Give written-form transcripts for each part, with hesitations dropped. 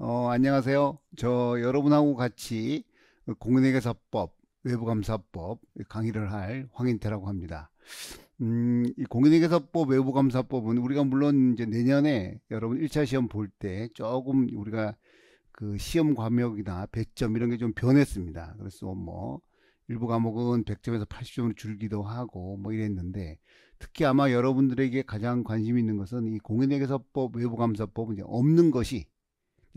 안녕하세요. 저 여러분하고 같이 공인회계사법, 외부감사법 강의를 할 황인태라고 합니다. 이 공인회계사법, 외부감사법은 우리가 물론 이제 내년에 여러분 1차 시험 볼 때 조금 우리가 그 시험 과목이나 배점 이런 게 좀 변했습니다. 그래서 뭐 일부 과목은 100점에서 80점으로 줄기도 하고 뭐 이랬는데 특히 아마 여러분들에게 가장 관심 있는 것은 이 공인회계사법, 외부감사법은 이제 없는 것이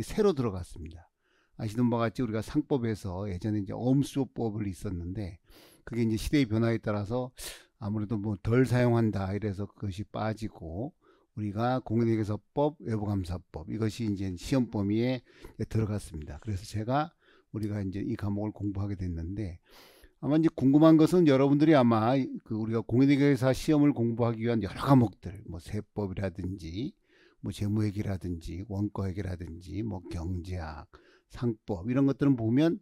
새로 들어갔습니다. 아시는 바와 같이 우리가 상법에서 예전에 이제 엄수법을 있었는데 그게 이제 시대의 변화에 따라서 아무래도 뭐 덜 사용한다 이래서 그것이 빠지고 우리가 공인회계사법, 외부감사법 이것이 이제 시험 범위에 들어갔습니다. 그래서 제가 우리가 이제 이 과목을 공부하게 됐는데 아마 이제 궁금한 것은 여러분들이 아마 그 우리가 공인회계사 시험을 공부하기 위한 여러 과목들 뭐 세법이라든지 뭐 재무회계라든지 원가회계라든지 뭐 경제학, 상법 이런 것들은 보면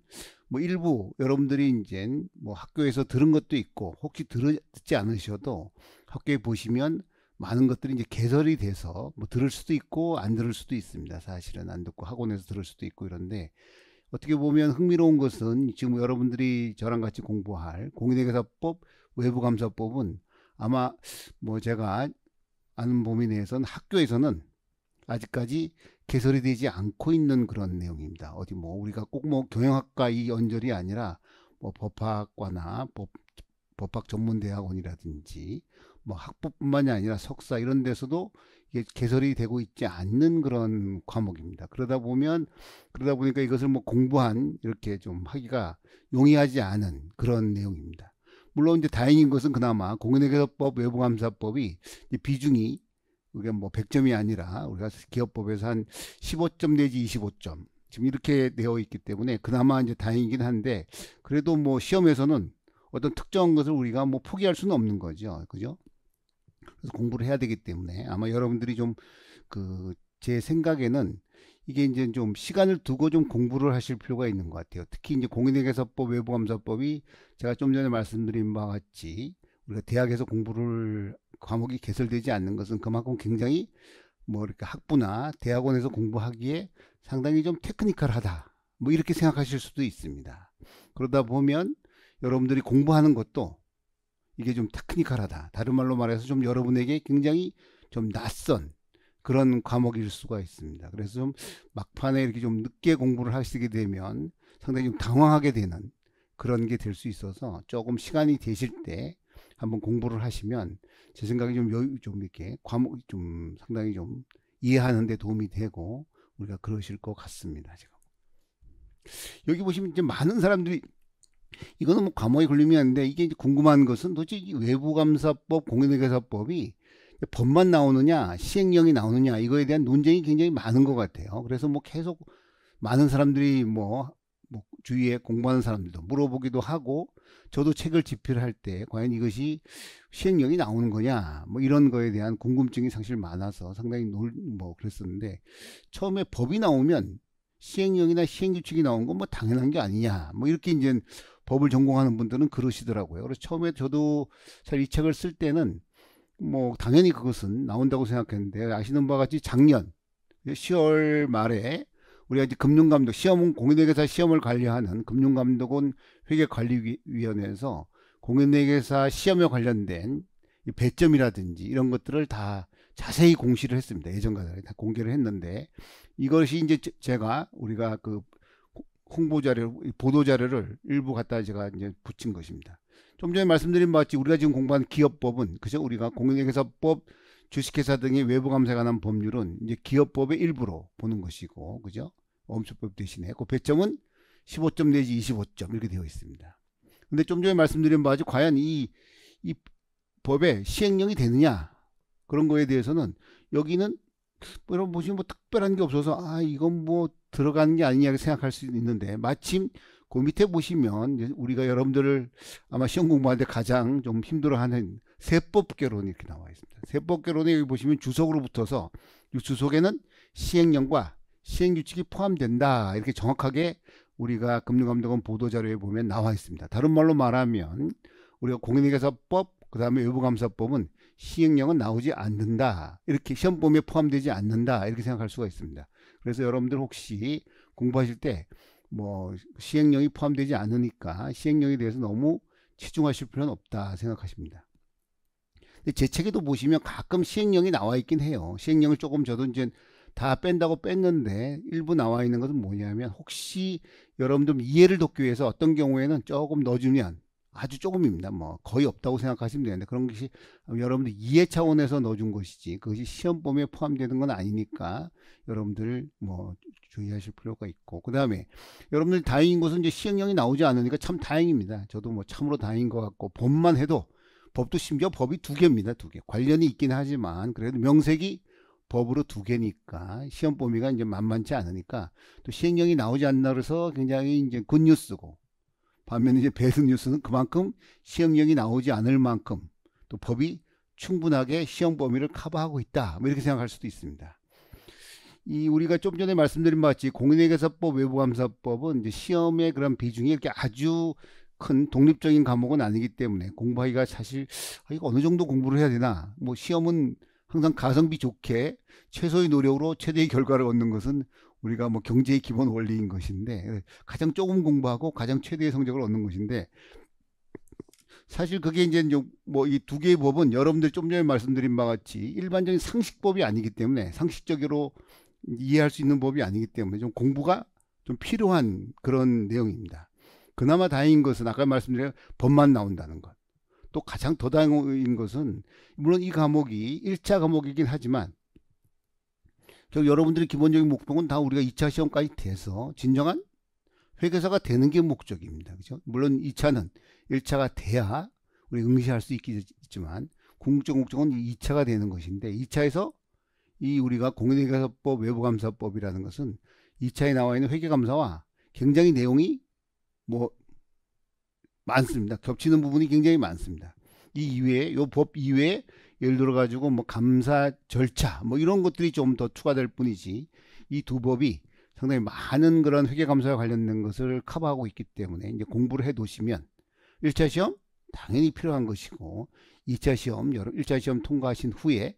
뭐 일부 여러분들이 이제 뭐 학교에서 들은 것도 있고 혹시 듣지 않으셔도 학교에 보시면 많은 것들이 이제 개설이 돼서 뭐 들을 수도 있고 안 들을 수도 있습니다. 사실은 안 듣고 학원에서 들을 수도 있고 이런데 어떻게 보면 흥미로운 것은 지금 여러분들이 저랑 같이 공부할 공인회계사법, 외부감사법은 아마 뭐 제가 아는 범위 내에서는 학교에서는 아직까지 개설이 되지 않고 있는 그런 내용입니다. 어디 뭐 우리가 꼭 뭐 경영학과 이 연절이 아니라 뭐 법학과나 법학 전문대학원이라든지 뭐 학부뿐만이 아니라 석사 이런 데서도 이게 개설이 되고 있지 않는 그런 과목입니다. 그러다 보니까 이것을 뭐 공부한 이렇게 좀 하기가 용이하지 않은 그런 내용입니다. 물론 이제 다행인 것은 그나마 공인회계사법, 외부감사법이 비중이 이게 뭐 100점이 아니라 우리가 기업법에서 한 15점 내지 25점 지금 이렇게 되어 있기 때문에 그나마 이제 다행이긴 한데 그래도 뭐 시험에서는 어떤 특정한 것을 우리가 뭐 포기할 수는 없는 거죠. 그죠? 그래서 공부를 해야 되기 때문에 아마 여러분들이 좀 그 제 생각에는 이게 이제 좀 시간을 두고 좀 공부를 하실 필요가 있는 것 같아요. 특히 이제 공인회계사법, 외부감사법이 제가 좀 전에 말씀드린 바와 같이 우리가 대학에서 공부를 과목이 개설되지 않는 것은 그만큼 굉장히 뭐 이렇게 학부나 대학원에서 공부하기에 상당히 좀 테크니컬하다. 뭐 이렇게 생각하실 수도 있습니다. 그러다 보면 여러분들이 공부하는 것도 이게 좀 테크니컬하다. 다른 말로 말해서 좀 여러분에게 굉장히 좀 낯선 그런 과목일 수가 있습니다. 그래서 좀 막판에 이렇게 좀 늦게 공부를 하시게 되면 상당히 좀 당황하게 되는 그런 게 될 수 있어서 조금 시간이 되실 때 한번 공부를 하시면 제 생각에 좀 이렇게 과목 좀 상당히 좀 이해하는 데 도움이 되고 우리가 그러실 것 같습니다. 지금 여기 보시면 이제 많은 사람들이 이거는 뭐 과목에 걸리면 안 돼. 이게 이제 궁금한 것은 도대체 이 외부감사법, 공인회계사법이 법만 나오느냐, 시행령이 나오느냐 이거에 대한 논쟁이 굉장히 많은 것 같아요. 그래서 뭐 계속 많은 사람들이 뭐 주위에 공부하는 사람들도 물어보기도 하고 저도 책을 집필할 때 과연 이것이 시행령이 나오는 거냐 뭐 이런 거에 대한 궁금증이 사실 많아서 상당히 뭐 그랬었는데 처음에 법이 나오면 시행령이나 시행규칙이 나온 건 뭐 당연한 게 아니냐 뭐 이렇게 이제 법을 전공하는 분들은 그러시더라고요. 그래서 처음에 저도 사실 이 책을 쓸 때는 뭐 당연히 그것은 나온다고 생각했는데 아시는 바와 같이 작년 10월 말에 우리가 이제 금융감독 시험은 공인회계사 시험을 관리하는 금융감독원 회계관리위원회에서 공인회계사 시험에 관련된 배점이라든지 이런 것들을 다 자세히 공시를 했습니다. 예전과 달리 다 공개를 했는데 이것이 이제 제가 우리가 그 홍보 자료, 보도 자료를 일부 갖다 제가 이제 붙인 것입니다. 좀 전에 말씀드린 바와 같이 우리가 지금 공부한 기업법은 그죠? 우리가 공인회계사법, 주식회사 등의 외부 감사에 관한 법률은 이제 기업법의 일부로 보는 것이고, 그죠? 엄수법 대신에 그 배점은 15점 내지 25점 이렇게 되어 있습니다. 근데 좀 전에 말씀드린 바와 같이 과연 이 법에 시행령이 되느냐 그런 거에 대해서는 여기는 뭐 여러분 보시면 뭐 특별한 게 없어서 아 이건 뭐 들어가는 게 아니냐 생각할 수 있는데 마침 그 밑에 보시면 우리가 여러분들을 아마 시험 공부할 때 가장 좀 힘들어하는 세법개론 이렇게 나와 있습니다. 세법개론에 여기 보시면 주석으로 붙어서 이 주석에는 시행령과 시행규칙이 포함된다 이렇게 정확하게 우리가 금융감독원 보도자료에 보면 나와 있습니다. 다른 말로 말하면 우리가 공인회계사법 그 다음에 외부감사법은 시행령은 나오지 않는다 이렇게 시험 범위에 포함되지 않는다 이렇게 생각할 수가 있습니다. 그래서 여러분들 혹시 공부하실 때 뭐 시행령이 포함되지 않으니까 시행령에 대해서 너무 치중하실 필요는 없다 생각하십니다. 근데 제 책에도 보시면 가끔 시행령이 나와 있긴 해요. 시행령을 조금 저도 이제 다 뺀다고 뺐는데 일부 나와 있는 것은 뭐냐면 혹시 여러분들 이해를 돕기 위해서 어떤 경우에는 조금 넣어주면 아주 조금입니다. 뭐 거의 없다고 생각하시면 되는데 그런 것이 여러분들 이해 차원에서 넣어준 것이지 그것이 시험 범위에 포함되는 건 아니니까 여러분들 뭐 주의하실 필요가 있고, 그 다음에 여러분들 다행인 것은 이제 시행령이 나오지 않으니까 참 다행입니다. 저도 뭐 참으로 다행인 것 같고, 법만 해도 법도 심지어 법이 두 개입니다. 두 개. 관련이 있긴 하지만 그래도 명색이 법으로 두 개니까 시험 범위가 이제 만만치 않으니까 또 시행령이 나오지 않나 그래서 굉장히 이제 굿뉴스고, 반면에 이제 배드 뉴스는 그만큼 시행령이 나오지 않을 만큼 또 법이 충분하게 시험 범위를 커버하고 있다, 뭐 이렇게 생각할 수도 있습니다. 이 우리가 좀 전에 말씀드린 바와 같이 공인회계사법, 외부감사법은 이제 시험의 그런 비중이 이렇게 아주 큰 독립적인 과목은 아니기 때문에 공부하기가 사실 이거 어느 정도 공부를 해야 되나, 뭐 시험은 항상 가성비 좋게 최소의 노력으로 최대의 결과를 얻는 것은 우리가 뭐 경제의 기본 원리인 것인데, 가장 조금 공부하고 가장 최대의 성적을 얻는 것인데, 사실 그게 이제 뭐 이 두 개의 법은 여러분들 좀 전에 말씀드린 바와 같이 일반적인 상식법이 아니기 때문에, 상식적으로 이해할 수 있는 법이 아니기 때문에 좀 공부가 좀 필요한 그런 내용입니다. 그나마 다행인 것은 아까 말씀드린 법만 나온다는 것. 또 가장 더 다행인 것은 물론 이 과목이 1차 과목이긴 하지만 여러분들의 기본적인 목표는 다 우리가 2차 시험까지 돼서 진정한 회계사가 되는 게 목적입니다. 그렇죠? 물론 2차는 1차가 돼야 우리 응시할 수 있겠지만 궁극적 목적은 2차가 되는 것인데, 2차에서 이 우리가 공인회계사법, 외부감사법이라는 것은 2차에 나와 있는 회계감사와 굉장히 내용이 뭐 많습니다. 겹치는 부분이 굉장히 많습니다. 이 이외에, 요 법 이외에 예를 들어 가지고 뭐 감사 절차 뭐 이런 것들이 좀 더 추가될 뿐이지, 이 두 법이 상당히 많은 그런 회계감사와 관련된 것을 커버하고 있기 때문에 이제 공부를 해 두시면 1차 시험 당연히 필요한 것이고, 2차 시험, 1차 시험 통과하신 후에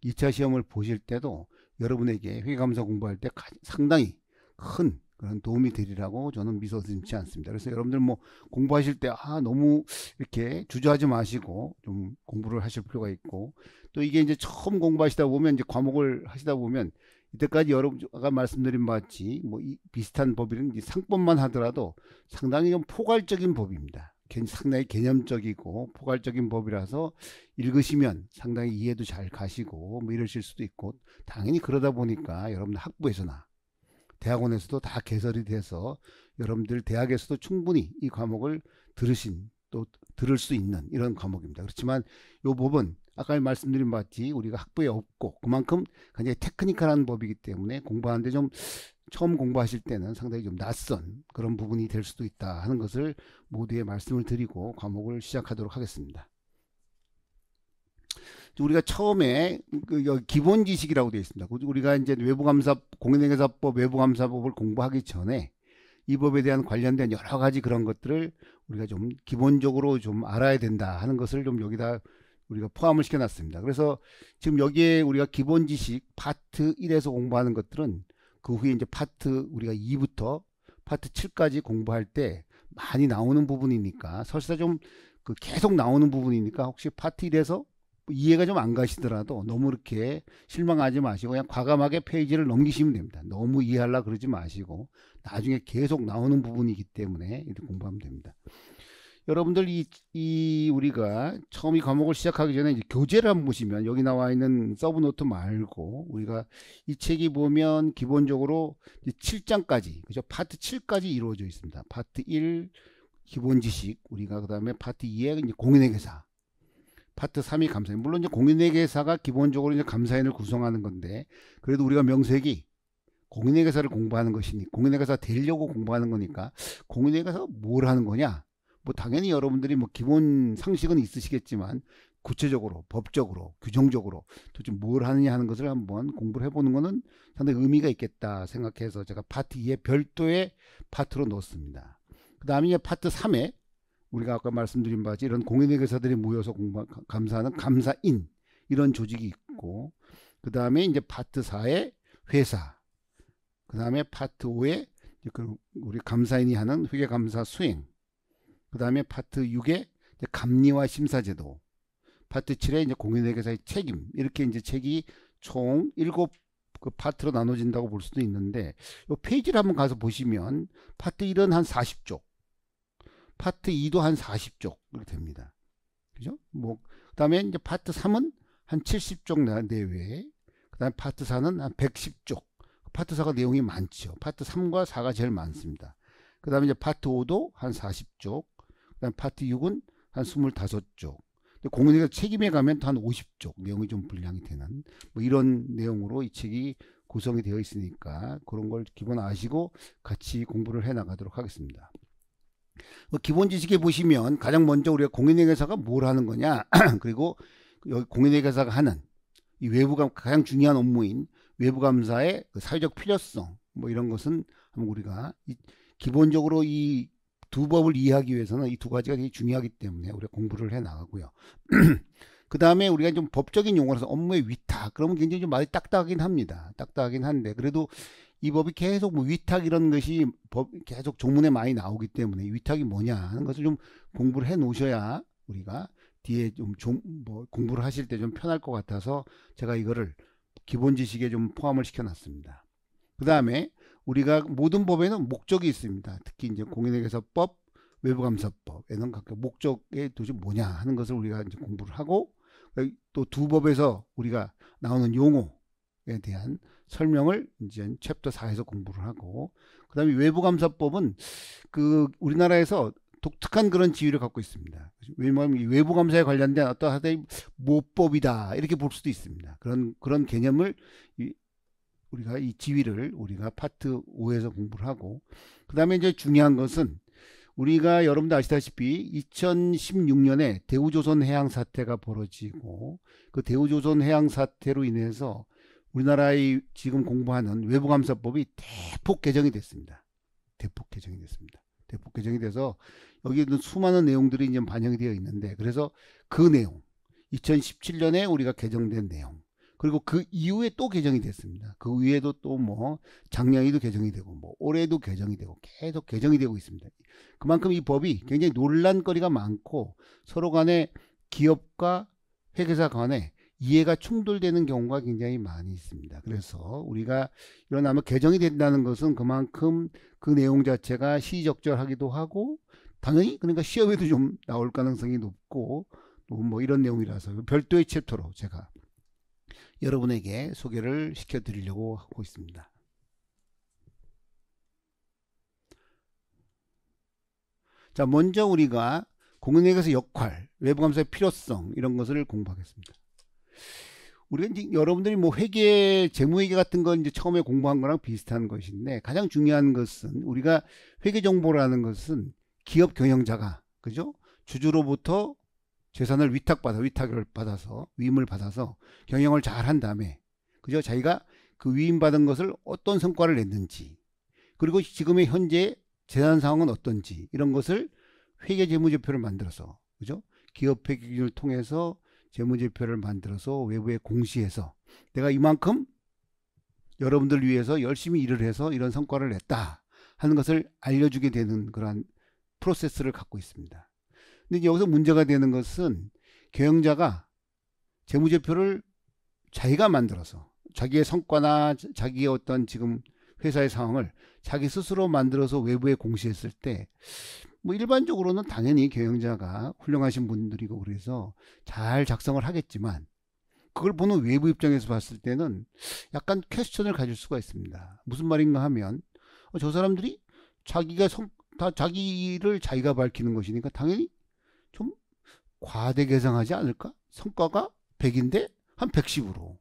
2차 시험을 보실 때도 여러분에게 회계감사 공부할 때 상당히 큰 그런 도움이 되리라고 저는 믿어지지 않습니다. 그래서 여러분들 뭐 공부하실 때 너무 이렇게 주저하지 마시고 좀 공부를 하실 필요가 있고, 또 이게 이제 처음 공부하시다 보면 이제 과목을 하시다 보면 이때까지 여러분가 말씀드린 바와 같이 뭐 비슷한 법이든 상법만 하더라도 상당히 좀 포괄적인 법입니다. 상당히 개념적이고 포괄적인 법이라서 읽으시면 상당히 이해도 잘 가시고 뭐 이러실 수도 있고, 당연히 그러다 보니까 여러분들 학부에서나 대학원에서도 다 개설이 돼서 여러분들 대학에서도 충분히 이 과목을 또 들을 수 있는 이런 과목입니다. 그렇지만 이 법은 아까 말씀드린 바와 같이 우리가 학부에 없고 그만큼 굉장히 테크니컬한 법이기 때문에 공부하는데 좀 처음 공부하실 때는 상당히 좀 낯선 그런 부분이 될 수도 있다 하는 것을 모두에 말씀을 드리고 과목을 시작하도록 하겠습니다. 우리가 처음에 기본 지식이라고 되어 있습니다. 우리가 이제 공인회계사법, 외부감사법을 공부하기 전에 이 법에 대한 관련된 여러 가지 그런 것들을 우리가 좀 기본적으로 좀 알아야 된다 하는 것을 좀 여기다 우리가 포함을 시켜 놨습니다. 그래서 지금 여기에 우리가 기본 지식 파트 1에서 공부하는 것들은 그 후에 이제 파트 우리가 2부터 파트 7까지 공부할 때 많이 나오는 부분이니까, 설사 좀 계속 나오는 부분이니까 혹시 파트 1에서 이해가 좀 안 가시더라도 너무 이렇게 실망하지 마시고 그냥 과감하게 페이지를 넘기시면 됩니다. 너무 이해하려고 그러지 마시고 나중에 계속 나오는 부분이기 때문에 이렇게 공부하면 됩니다. 여러분들 우리가 처음 이 과목을 시작하기 전에 이제 교재를 한번 보시면 여기 나와 있는 서브노트 말고 우리가 이 책이 보면 기본적으로 7장까지, 그죠? 파트 7까지 이루어져 있습니다. 파트 1 기본 지식, 우리가 그 다음에 파트 2에 이제 공인회계사, 파트 3이 감사인. 물론 이제 공인회계사가 기본적으로 이제 감사인을 구성하는 건데, 그래도 우리가 명색이 공인회계사를 공부하는 것이니 공인회계사 되려고 공부하는 거니까 공인회계사가 뭘 하는 거냐? 뭐 당연히 여러분들이 뭐 기본 상식은 있으시겠지만 구체적으로 법적으로 규정적으로 도대체 뭘 하느냐 하는 것을 한번 공부를 해보는 것은 상당히 의미가 있겠다 생각해서 제가 파트 2에 별도의 파트로 넣었습니다. 그 다음에 이제 파트 3에 우리가 아까 말씀드린 바지 이런 공인회계사들이 모여서 감사하는 감사인 이런 조직이 있고, 그 다음에 이제 파트 4에 회사, 그 다음에 파트 5에 우리 감사인이 하는 회계감사 수행, 그 다음에 파트 6에 감리와 심사제도, 파트 7에 이제 공인회계사의 책임, 이렇게 이제 책이 총 7그 파트로 나눠진다고 볼 수도 있는데, 이 페이지를 한번 가서 보시면 파트 1은 한 40쪽, 파트 2도 한 40쪽 이렇게 됩니다. 그죠? 그 다음에 이제 파트 3은 한 70쪽 내외, 그 다음에 파트 4는 한 110쪽. 파트 4가 내용이 많죠. 파트 3과 4가 제일 많습니다. 그 다음에 이제 파트 5도 한 40쪽, 그 다음에 파트 6은 한 25쪽. 공인회계사 책임에 가면 또 한 50쪽 내용이 좀 분량이 되는 이런 내용으로 이 책이 구성이 되어 있으니까 그런 걸 기본 아시고 같이 공부를 해 나가도록 하겠습니다. 기본 지식에 보시면 가장 먼저 우리가 공인회계사가 뭘 하는 거냐 그리고 여기 공인회계사가 하는 이 외부감 가장 중요한 업무인 외부감사의 그 사회적 필요성 이런 것은 우리가 기본적으로 이 두 법을 이해하기 위해서는 이 두 가지가 되게 중요하기 때문에 우리가 공부를 해 나가고요. 그 다음에 우리가 좀 법적인 용어로서 업무의 위탁, 그러면 굉장히 좀 말이 딱딱하긴 합니다. 딱딱하긴 한데 그래도 이 법이 계속 위탁 이런 것이 계속 조문에 많이 나오기 때문에 위탁이 뭐냐 하는 것을 좀 공부를 해 놓으셔야 우리가 뒤에 좀 공부를 하실 때 좀 편할 것 같아서 제가 이거를 기본 지식에 좀 포함을 시켜 놨습니다. 그 다음에 우리가 모든 법에는 목적이 있습니다. 특히 이제 공인회계사법, 외부감사법에는 각각 목적이 도대체 뭐냐 하는 것을 우리가 이제 공부를 하고 또 두 법에서 우리가 나오는 용어에 대한 설명을 이제 챕터 4에서 공부를 하고 그 다음에 외부감사법은 그 우리나라에서 독특한 그런 지위를 갖고 있습니다. 왜냐하면 이 외부감사에 관련된 어떤 하나의 모법이다 이렇게 볼 수도 있습니다. 그런 개념을 우리가 이 지위를 우리가 파트 5에서 공부를 하고 그 다음에 이제 중요한 것은 우리가 여러분들 아시다시피 2016년에 대우조선 해양 사태가 벌어지고 그 대우조선 해양 사태로 인해서 우리나라의 지금 공부하는 외부감사법이 대폭 개정이 됐습니다. 대폭 개정이 됐습니다. 대폭 개정이 돼서 여기에는 수많은 내용들이 이제 반영이 되어 있는데 그래서 그 내용 2017년에 우리가 개정된 내용 그리고 그 이후에 또 개정이 됐습니다. 그 위에도 또 작년에도 개정이 되고 올해도 개정이 되고 계속 개정이 되고 있습니다. 그만큼 이 법이 굉장히 논란거리가 많고 서로 간에 기업과 회계사 간에 이해가 충돌되는 경우가 굉장히 많이 있습니다. 그래서 우리가 이런 아마 개정이 된다는 것은 그만큼 그 내용 자체가 시의적절하기도 하고 당연히 그러니까 시험에도 좀 나올 가능성이 높고 또 이런 내용이라서 별도의 챕터로 제가 여러분에게 소개를 시켜드리려고 하고 있습니다. 자, 먼저 우리가 공인회계사 역할, 외부감사의 필요성 이런 것을 공부하겠습니다. 우리가 이제 여러분들이 회계, 재무회계 같은 건 이제 처음에 공부한 거랑 비슷한 것인데 가장 중요한 것은 우리가 회계 정보라는 것은 기업 경영자가 그죠? 주주로부터 재산을 위탁을 받아서 위임을 받아서 경영을 잘 한 다음에 그죠? 자기가 그 위임받은 것을 어떤 성과를 냈는지 그리고 지금의 현재 재산 상황은 어떤지 이런 것을 회계 재무제표를 만들어서 그죠? 기업 회계 기준을 통해서 재무제표를 만들어서 외부에 공시해서 내가 이만큼 여러분들 위해서 열심히 일을 해서 이런 성과를 냈다 하는 것을 알려주게 되는 그러한 프로세스를 갖고 있습니다. 근데 여기서 문제가 되는 것은 경영자가 재무제표를 자기가 만들어서 자기의 성과나 자기의 어떤 지금 회사의 상황을 자기 스스로 만들어서 외부에 공시했을 때 일반적으로는 당연히 경영자가 훌륭하신 분들이고 그래서 잘 작성을 하겠지만 그걸 보는 외부 입장에서 봤을 때는 약간 퀘스천을 가질 수가 있습니다. 무슨 말인가 하면 저 사람들이 다 자기를 자기가 밝히는 것이니까 당연히 좀 과대 계상하지 않을까? 성과가 100인데 한 110으로.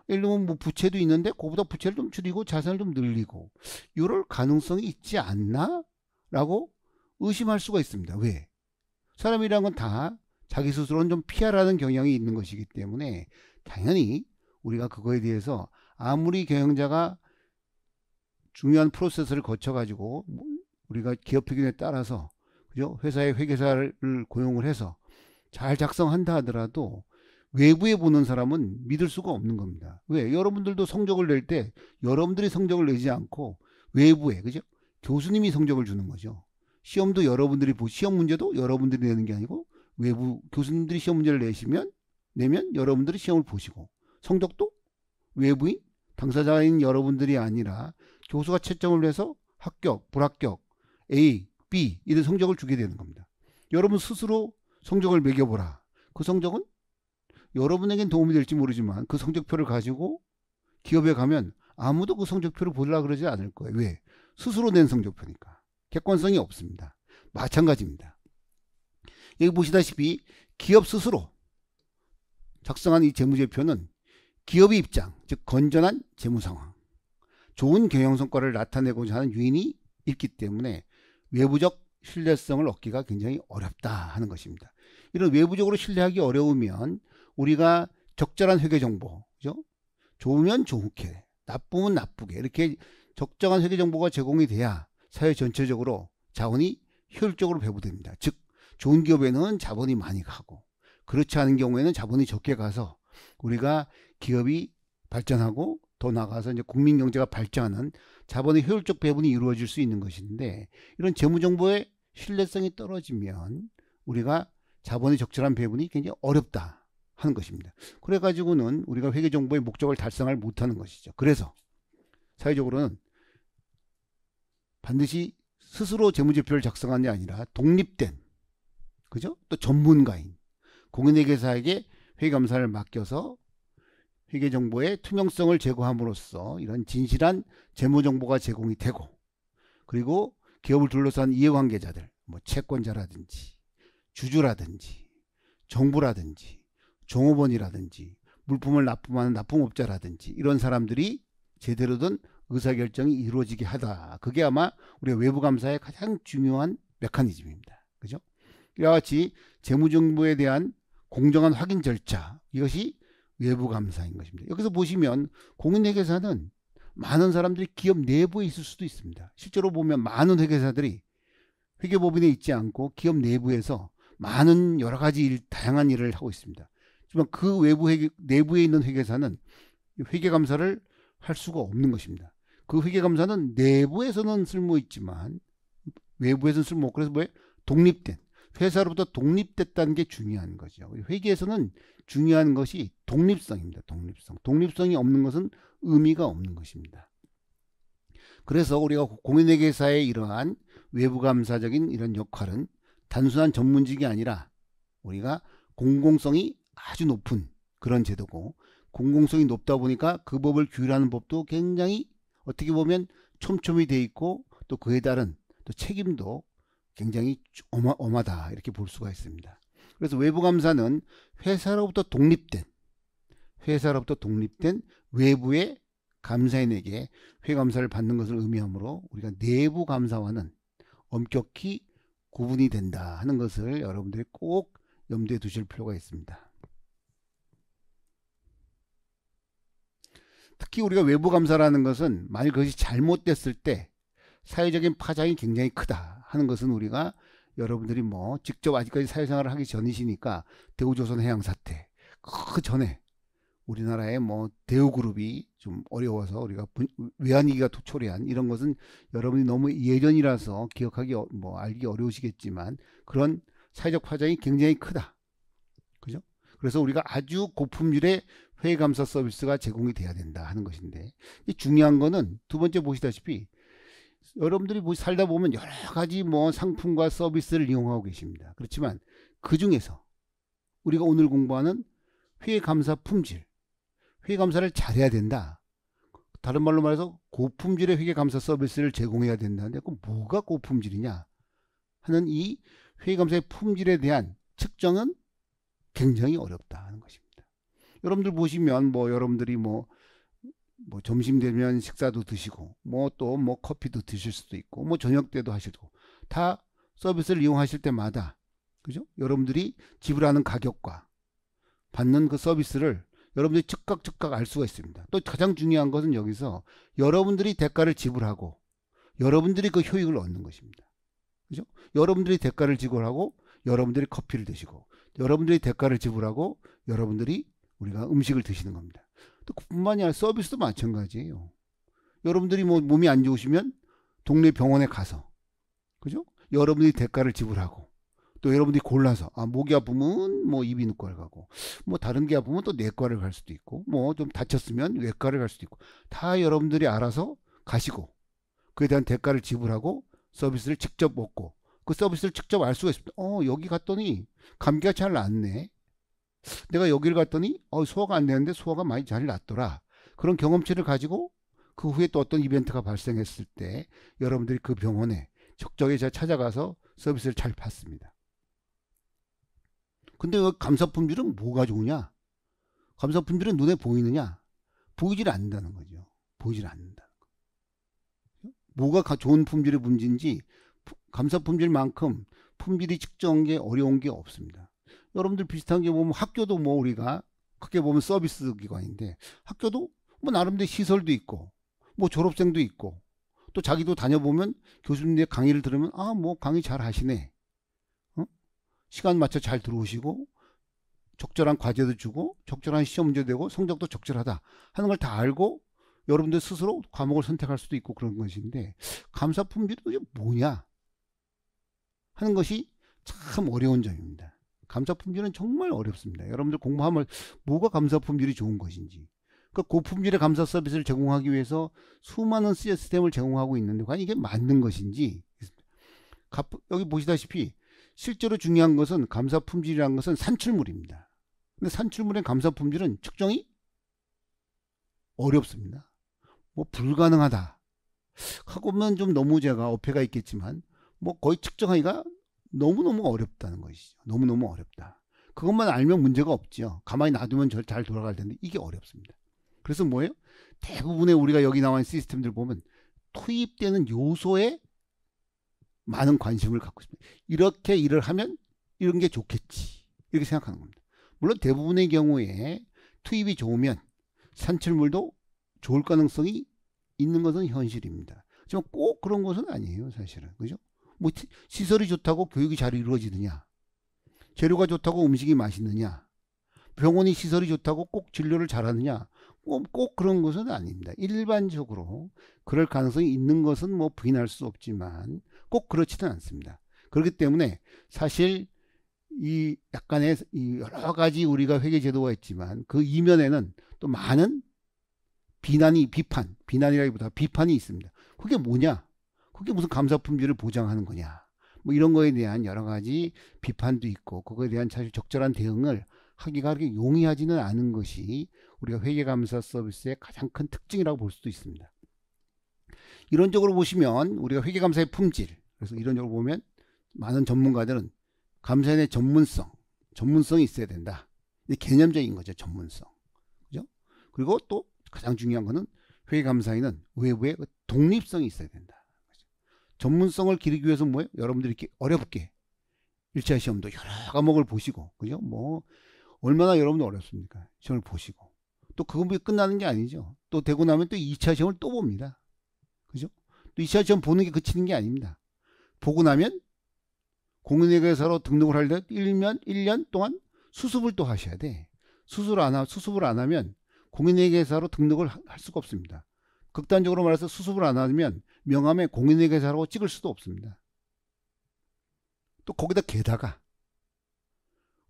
예를 들면 부채도 있는데 그거보다 부채를 좀 줄이고 자산을 좀 늘리고 이럴 가능성이 있지 않나? 라고 의심할 수가 있습니다. 왜? 사람이란 건 다 자기 스스로는 좀 피하라는 경향이 있는 것이기 때문에 당연히 우리가 그거에 대해서 아무리 경영자가 중요한 프로세스를 거쳐가지고 우리가 기업 표준에 따라서 그죠? 회사의 회계사를 고용을 해서 잘 작성한다 하더라도 외부에 보는 사람은 믿을 수가 없는 겁니다. 왜? 여러분들도 성적을 낼 때 여러분들이 성적을 내지 않고 외부에, 그죠? 교수님이 성적을 주는 거죠. 시험도 여러분들이 시험 문제도 여러분들이 내는 게 아니고 외부 교수님들이 시험 문제를 내면 여러분들이 시험을 보시고, 성적도 외부인 당사자인 여러분들이 아니라 교수가 채점을 해서 합격, 불합격, A, B 이런 성적을 주게 되는 겁니다. 여러분 스스로 성적을 매겨보라. 그 성적은 여러분에겐 도움이 될지 모르지만 그 성적표를 가지고 기업에 가면 아무도 그 성적표를 보려고 그러지 않을 거예요. 왜? 스스로 낸 성적표니까. 객관성이 없습니다. 마찬가지입니다. 여기 보시다시피 기업 스스로 작성한 이 재무제표는 기업의 입장, 즉 건전한 재무상황, 좋은 경영성과를 나타내고자 하는 유인이 있기 때문에 외부적 신뢰성을 얻기가 굉장히 어렵다 하는 것입니다. 이런 외부적으로 신뢰하기 어려우면 우리가 적절한 회계정보, 그죠? 좋으면 좋게, 나쁘면 나쁘게 이렇게 적정한 회계정보가 제공이 돼야 사회 전체적으로 자원이 효율적으로 배분됩니다. 즉 좋은 기업에는 자본이 많이 가고, 그렇지 않은 경우에는 자본이 적게 가서 우리가 기업이 발전하고 더 나아가서 이제 국민 경제가 발전하는 자본의 효율적 배분이 이루어질 수 있는 것인데, 이런 재무정보의 신뢰성이 떨어지면 우리가 자본의 적절한 배분이 굉장히 어렵다 하는 것입니다. 그래가지고는 우리가 회계정보의 목적을 달성을 못하는 것이죠. 그래서 사회적으로는 반드시 스스로 재무제표를 작성하는 게 아니라 독립된, 그죠? 또 전문가인 공인회계사에게 회계감사를 맡겨서 회계정보의 투명성을 제고함으로써 이런 진실한 재무정보가 제공이 되고, 그리고 기업을 둘러싼 이해관계자들, 뭐 채권자라든지 주주라든지 정부라든지 종업원이라든지 물품을 납품하는 납품업자라든지 이런 사람들이 제대로 된 의사결정이 이루어지게 하다. 그게 아마 우리가 외부감사의 가장 중요한 메커니즘입니다. 그죠? 이와 같이 재무정보에 대한 공정한 확인 절차, 이것이 외부감사인 것입니다. 여기서 보시면 공인회계사는 많은 사람들이 기업 내부에 있을 수도 있습니다. 실제로 보면 많은 회계사들이 회계법인에 있지 않고 기업 내부에서 많은 여러 가지 다양한 일을 하고 있습니다. 하지만 그 내부에 있는 회계사는 회계감사를 할 수가 없는 것입니다. 그 회계감사는 내부에서는 쓸모 있지만 외부에서는 쓸모 없고, 그래서 뭐예요? 독립된, 회사로부터 독립됐다는 게 중요한 거죠. 회계에서는 중요한 것이 독립성입니다. 독립성이 없는 것은 의미가 없는 것입니다. 그래서 우리가 공인회계사의 이러한 외부감사적인 이런 역할은 단순한 전문직이 아니라 우리가 공공성이 아주 높은 그런 제도고, 공공성이 높다 보니까 그 법을 규율하는 법도 굉장히 어떻게 보면 촘촘히 돼 있고, 또 그에 따른 또 책임도 굉장히 엄하다 이렇게 볼 수가 있습니다. 그래서 외부감사는 회사로부터 독립된 외부의 감사인에게 회감사를 받는 것을 의미하므로 우리가 내부 감사와는 엄격히 구분이 된다 하는 것을 여러분들이 꼭 염두에 두실 필요가 있습니다. 특히 우리가 외부 감사라는 것은 만일 그것이 잘못됐을 때 사회적인 파장이 굉장히 크다 하는 것은 우리가 여러분들이 뭐 직접 아직까지 사회생활을 하기 전이시니까 대우조선 해양 사태, 그 전에 우리나라의 뭐 대우그룹이 좀 어려워서 우리가 외환위기가 초래한 이런 것은 여러분이 너무 예전이라서 기억하기 알기 어려우시겠지만 그런 사회적 파장이 굉장히 크다. 그죠? 그래서 우리가 아주 고품질의 회계감사 서비스가 제공이 돼야 된다 하는 것인데, 이 중요한 거는 두 번째 보시다시피 여러분들이 살다 보면 여러 가지 상품과 서비스를 이용하고 계십니다. 그렇지만 그 중에서 우리가 오늘 공부하는 회계감사 품질, 회계감사를 잘해야 된다. 다른 말로 말해서 고품질의 회계감사 서비스를 제공해야 된다는데, 그 뭐가 고품질이냐 하는 이 회계감사의 품질에 대한 측정은 굉장히 어렵다 하는 것입니다. 여러분들 보시면 여러분들이 점심 되면 식사도 드시고 또 커피도 드실 수도 있고 저녁 때도 하시고 다 서비스를 이용하실 때마다, 그죠? 여러분들이 지불하는 가격과 받는 그 서비스를 여러분들이 즉각 알 수가 있습니다. 또 가장 중요한 것은 여기서 여러분들이 대가를 지불하고 여러분들이 그 효익을 얻는 것입니다. 그죠? 여러분들이 대가를 지불하고 여러분들이 커피를 드시고 여러분들이 대가를 지불하고 여러분들이 우리가 음식을 드시는 겁니다. 또 그뿐만이 아니라 서비스도 마찬가지예요. 여러분들이 뭐 몸이 안 좋으시면 동네 병원에 가서, 그죠? 여러분들이 대가를 지불하고, 또 여러분들이 골라서, 목이 아프면 뭐 이비인후과를 가고, 뭐 다른 게 아프면 또 내과를 갈 수도 있고, 뭐 좀 다쳤으면 외과를 갈 수도 있고, 다 여러분들이 알아서 가시고, 그에 대한 대가를 지불하고 서비스를 직접 먹고, 그 서비스를 직접 알 수가 있습니다. 여기 갔더니 감기가 잘 낫네. 내가 여기를 갔더니 소화가 안 되는데 소화가 많이 잘 낫더라. 그런 경험치를 가지고 그 후에 또 어떤 이벤트가 발생했을 때 여러분들이 그 병원에 적절히 찾아가서 서비스를 잘 받습니다. 근데 감사품질은 뭐가 좋으냐? 감사품질은 눈에 보이느냐? 보이질 않는다는 거죠. 보이질 않는다는 거. 뭐가 좋은 품질의 문제인지 감사품질만큼 품질이 측정한 게 어려운 게 없습니다. 여러분들 비슷한 게 보면 학교도 뭐 우리가 크게 보면 서비스 기관인데 학교도 뭐 나름대로 시설도 있고 뭐 졸업생도 있고 또 자기도 다녀보면 교수님의 강의를 들으면 뭐 강의 잘 하시네. 시간 맞춰 잘 들어오시고 적절한 과제도 주고 적절한 시험 문제 되고 성적도 적절하다 하는 걸 다 알고 여러분들 스스로 과목을 선택할 수도 있고 그런 것인데 감사 품질이 도대체 뭐냐 하는 것이 참 어려운 점입니다. 감사 품질은 정말 어렵습니다. 여러분들 공부하면 뭐가 감사 품질이 좋은 것인지, 그 고품질의 감사 서비스를 제공하기 위해서 수많은 시스템을 제공하고 있는데 과연 이게 맞는 것인지. 여기 보시다시피 실제로 중요한 것은 감사 품질이라는 것은 산출물입니다. 근데 산출물의 감사 품질은 측정이 어렵습니다. 뭐 불가능하다 하고는 좀 너무 제가 어폐가 있겠지만 뭐 거의 측정하기가 너무너무 어렵다는 것이죠. 너무너무 어렵다. 그것만 알면 문제가 없죠. 가만히 놔두면 잘 돌아갈 텐데 이게 어렵습니다. 그래서 뭐예요? 대부분의 우리가 여기 나와 있는 시스템들 보면 투입되는 요소에 많은 관심을 갖고 있습니다. 이렇게 일을 하면 이런 게 좋겠지. 이렇게 생각하는 겁니다. 물론 대부분의 경우에 투입이 좋으면 산출물도 좋을 가능성이 있는 것은 현실입니다. 하지만 꼭 그런 것은 아니에요, 사실은. 그죠? 뭐 시설이 좋다고 교육이 잘 이루어지느냐, 재료가 좋다고 음식이 맛있느냐, 병원이 시설이 좋다고 꼭 진료를 잘하느냐, 꼭 그런 것은 아닙니다. 일반적으로 그럴 가능성이 있는 것은 뭐 부인할 수 없지만 꼭 그렇지는 않습니다. 그렇기 때문에 사실 이 약간의 이 여러 가지 우리가 회계 제도가 있지만 그 이면에는 또 많은 비난이라기보다 비판이 있습니다. 그게 뭐냐? 그게 무슨 감사 품질을 보장하는 거냐? 뭐 이런 거에 대한 여러 가지 비판도 있고 그거에 대한 사실 적절한 대응을 하기가 그렇게 용이하지는 않은 것이 우리가 회계감사 서비스의 가장 큰 특징이라고 볼 수도 있습니다. 이론적으로 보시면 우리가 회계감사의 품질, 그래서 이론적으로 보면 많은 전문가들은 감사에 대한 전문성이 있어야 된다. 개념적인 거죠, 전문성. 그죠? 그리고 또 가장 중요한 거는 회계감사에는 외부의 독립성이 있어야 된다. 전문성을 기르기 위해서 뭐예요? 여러분들이 이렇게 어렵게 1차 시험도 여러 과목을 보시고, 그죠? 뭐 얼마나 여러분들 어렵습니까? 시험을 보시고. 또 그거 끝나는 게 아니죠. 또 되고 나면 또 2차 시험을 또 봅니다. 그죠? 또 2차 시험 보는 게 그치는 게 아닙니다. 보고 나면 공인회계사로 등록을 하려면 1년 동안 수습을 또 하셔야 돼. 수습을 안 하면 공인회계사로 등록을 할 수가 없습니다. 극단적으로 말해서 수습을 안 하면 명함에 공인회계사라고 찍을 수도 없습니다. 또 거기다 게다가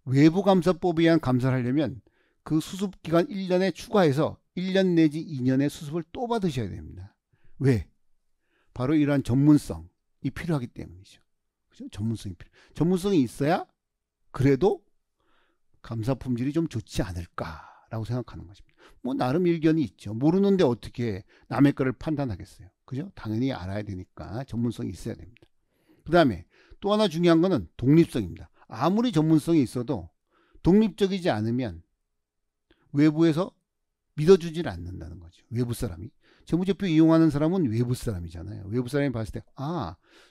외부감사법에 의한 감사를 하려면 그 수습기간 1년에 추가해서 1년 내지 2년의 수습을 또 받으셔야 됩니다. 왜? 바로 이러한 전문성이 필요하기 때문이죠. 그죠? 전문성이 있어야 그래도 감사 품질이 좀 좋지 않을까라고 생각하는 것입니다. 뭐 나름 일견이 있죠. 모르는데 어떻게 남의 거를 판단하겠어요. 그죠? 당연히 알아야 되니까 전문성이 있어야 됩니다. 그 다음에 또 하나 중요한 거는 독립성입니다. 아무리 전문성이 있어도 독립적이지 않으면 외부에서 믿어주질 않는다는 거죠. 외부 사람이. 재무제표 이용하는 사람은 외부 사람이잖아요. 외부 사람이 봤을 때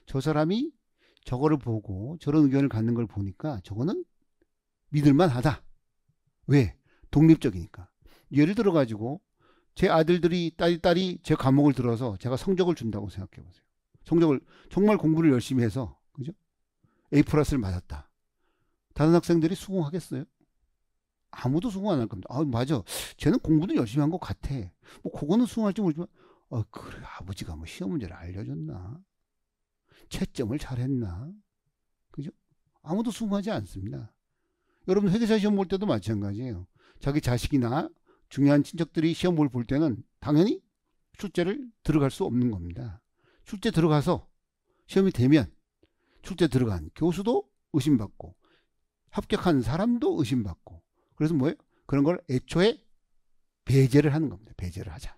저 사람이 저거를 보고 저런 의견을 갖는 걸 보니까 저거는 믿을만 하다. 왜? 독립적이니까. 예를 들어 가지고 제 아들들이 딸이 제 과목을 들어서 제가 성적을 준다고 생각해 보세요. 성적을 정말 공부를 열심히 해서 그죠? A 플러스를 맞았다. 다른 학생들이 수긍하겠어요? 아무도 수긍 안 할 겁니다. 아, 맞아. 쟤는 공부도 열심히 한 것 같아. 뭐, 그거는 수긍할지 모르지만, 그래. 아버지가 뭐 시험 문제를 알려줬나? 채점을 잘했나? 그죠? 아무도 수긍하지 않습니다. 여러분, 회계사 시험 볼 때도 마찬가지예요. 자기 자식이나 중요한 친척들이 시험 볼 때는 당연히 출제를 들어갈 수 없는 겁니다. 출제 들어가서 시험이 되면 출제 들어간 교수도 의심받고 합격한 사람도 의심받고, 그래서 뭐예요? 그런 걸 애초에 배제를 하는 겁니다. 배제를 하자.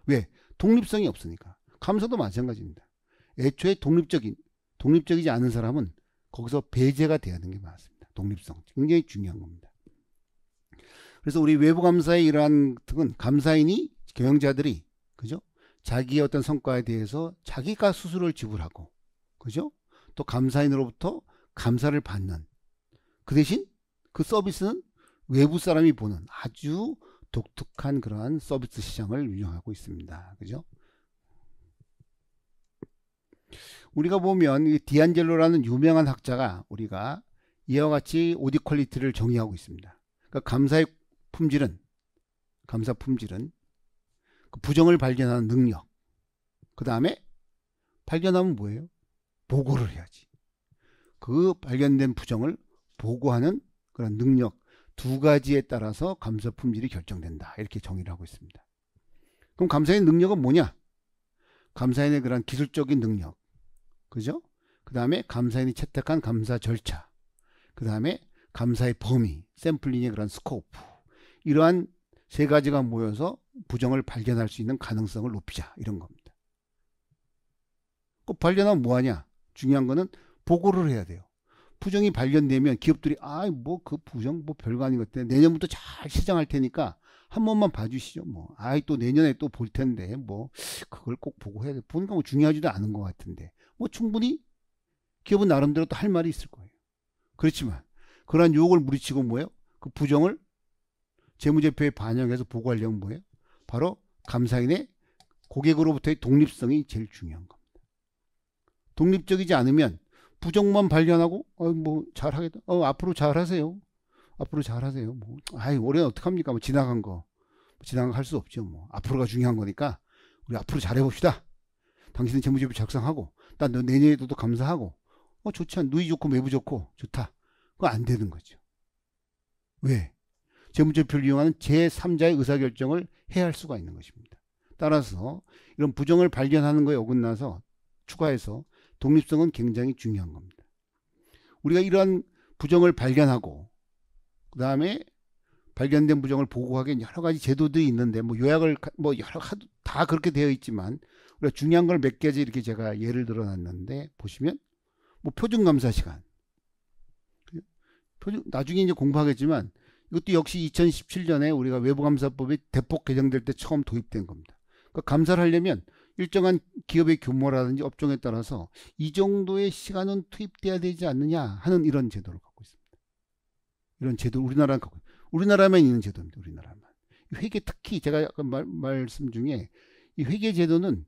왜? 독립성이 없으니까. 감사도 마찬가지입니다. 애초에 독립적이지 않은 사람은 거기서 배제가 돼야 하는 게 맞습니다. 독립성. 굉장히 중요한 겁니다. 그래서 우리 외부 감사의 이러한 특은 감사인이 경영자들이, 그죠? 자기의 어떤 성과에 대해서 자기가 수수료를 지불하고, 그죠? 또 감사인으로부터 감사를 받는, 그 대신 그 서비스는 외부 사람이 보는 아주 독특한 그러한 서비스 시장을 운영하고 있습니다. 그죠? 우리가 보면 이 디안젤로라는 유명한 학자가 우리가 이와 같이 오디 퀄리티를 정의하고 있습니다. 그러니까 감사 품질은 그 부정을 발견하는 능력, 그 다음에 발견하면 뭐예요? 보고를 해야지. 그 발견된 부정을 보고하는 그런 능력, 두 가지에 따라서 감사 품질이 결정된다. 이렇게 정의를 하고 있습니다. 그럼 감사의 능력은 뭐냐? 감사인의 그런 기술적인 능력, 그죠? 그 다음에 감사인이 채택한 감사 절차, 그 다음에 감사의 범위, 샘플링의 그런 스코프, 이러한 세 가지가 모여서 부정을 발견할 수 있는 가능성을 높이자, 이런 겁니다. 그 발견하면 뭐하냐? 중요한 거는 보고를 해야 돼요. 부정이 발견되면 기업들이 뭐 그 부정 뭐 별거 아닌 것 같아. 내년부터 잘 시장할 테니까 한 번만 봐주시죠. 뭐 또 내년에 또 볼 텐데 뭐 그걸 꼭 보고 해야 돼. 보니까 뭐 중요하지도 않은 것 같은데 뭐 충분히 기업은 나름대로 또 할 말이 있을 거예요. 그렇지만 그러한 유혹을 물리치고 뭐예요? 그 부정을 재무제표에 반영해서 보고하려면 뭐예요? 바로 감사인의 고객으로부터의 독립성이 제일 중요한 겁니다. 독립적이지 않으면 부정만 발견하고 뭐 잘하겠다. 앞으로 잘하세요. 앞으로 잘하세요. 뭐 올해는 어떡합니까? 뭐 지나간 거 할 수 없죠. 뭐 앞으로가 중요한 거니까 우리 앞으로 잘해봅시다. 당신은 재무제표 작성하고 난 내년에도 또 감사하고 좋지 않 누이 좋고 매부 좋고 좋다. 그거 안 되는 거죠. 왜? 재무제표를 이용하는 제3자의 의사결정을 해야 할 수가 있는 것입니다. 따라서 이런 부정을 발견하는 거에 어긋나서 추가해서 독립성은 굉장히 중요한 겁니다. 우리가 이러한 부정을 발견하고 그 다음에 발견된 부정을 보고하기 여러 가지 제도들이 있는데 뭐 요약을 뭐 여러 다 그렇게 되어 있지만 우리가 중요한 걸 몇 가지 이렇게 제가 예를 들어놨는데 보시면 뭐 표준감사 시간, 나중에 이제 공부하겠지만 이것도 역시 2017년에 우리가 외부감사법이 대폭 개정될 때 처음 도입된 겁니다. 그러니까 감사를 하려면 일정한 기업의 규모라든지 업종에 따라서 이 정도의 시간은 투입돼야 되지 않느냐 하는 이런 제도를 갖고 있습니다. 이런 제도 우리나라만 있는 제도입니다. 우리나라만. 회계 특히 제가 아까 말씀 중에 이 회계 제도는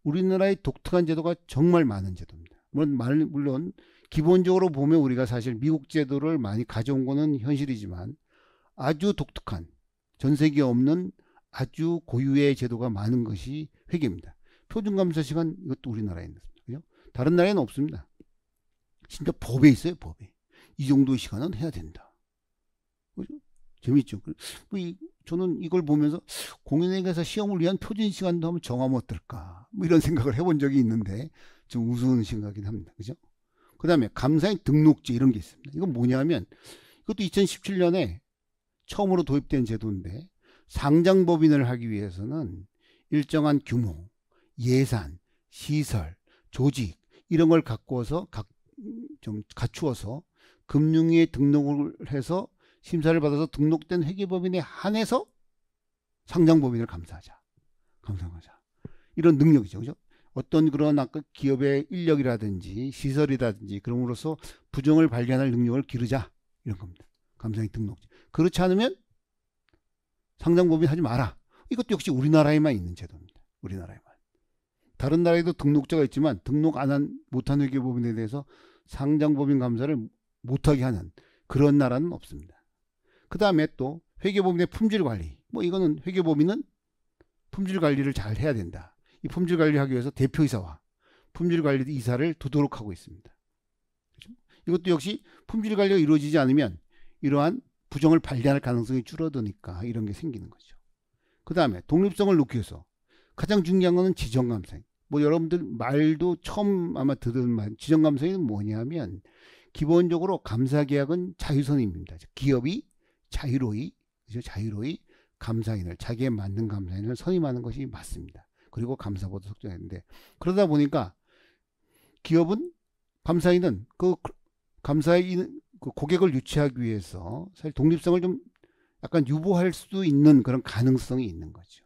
우리나라의 독특한 제도가 정말 많은 제도입니다. 물론 기본적으로 보면 우리가 사실 미국 제도를 많이 가져온 거는 현실이지만 아주 독특한 전 세계에 없는 아주 고유의 제도가 많은 것이 회계입니다. 표준감사 시간 이것도 우리나라에 있습니다. 다른 나라에는 없습니다. 진짜 법에 있어요. 법에. 이 정도의 시간은 해야 된다. 그죠? 재밌죠? 저는 이걸 보면서 공인회계사 시험을 위한 표준 시간도 한번 정하면 어떨까? 뭐 이런 생각을 해본 적이 있는데 좀 우스운 생각이긴 합니다. 그죠? 그 다음에 감사인 등록제 이런 게 있습니다. 이건 뭐냐면 이것도 2017년에 처음으로 도입된 제도인데 상장법인을 하기 위해서는 일정한 규모, 예산, 시설, 조직 이런 걸 갖고서 좀 갖추어서 금융위에 등록을 해서 심사를 받아서 등록된 회계법인에 한해서 상장법인을 감사하자. 이런 능력이죠. 그죠? 어떤 그런 아까 기업의 인력이라든지 시설이라든지 그럼으로써 부정을 발견할 능력을 기르자. 이런 겁니다. 감사인 등록제. 그렇지 않으면 상장법인 하지 마라. 이것도 역시 우리나라에만 있는 제도입니다. 우리나라에만. 다른 나라에도 등록자가 있지만 등록 못한 회계법인에 대해서 상장법인 감사를 못하게 하는 그런 나라는 없습니다. 그 다음에 또 회계법인의 품질관리. 뭐 이거는 회계법인은 품질관리를 잘 해야 된다. 이 품질관리를 하기 위해서 대표이사와 품질관리 이사를 두도록 하고 있습니다. 그렇죠? 이것도 역시 품질관리가 이루어지지 않으면 이러한 부정을 발견할 가능성이 줄어드니까 이런 게 생기는 거죠. 그 다음에 독립성을 높이기 위해서 가장 중요한 것은 지정감사인. 뭐 여러분들 말도 처음 아마 들은 말, 지정감사인은 뭐냐면 기본적으로 감사계약은 자유선임입니다. 기업이 자유로이, 그죠? 자유로이 감사인을, 자기에 맞는 감사인을 선임하는 것이 맞습니다. 그리고 감사보도 석정했는데, 그러다 보니까 기업은 감사인은 그 감사인 그 고객을 유치하기 위해서 사실 독립성을 좀 약간 유보할 수도 있는 그런 가능성이 있는 거죠.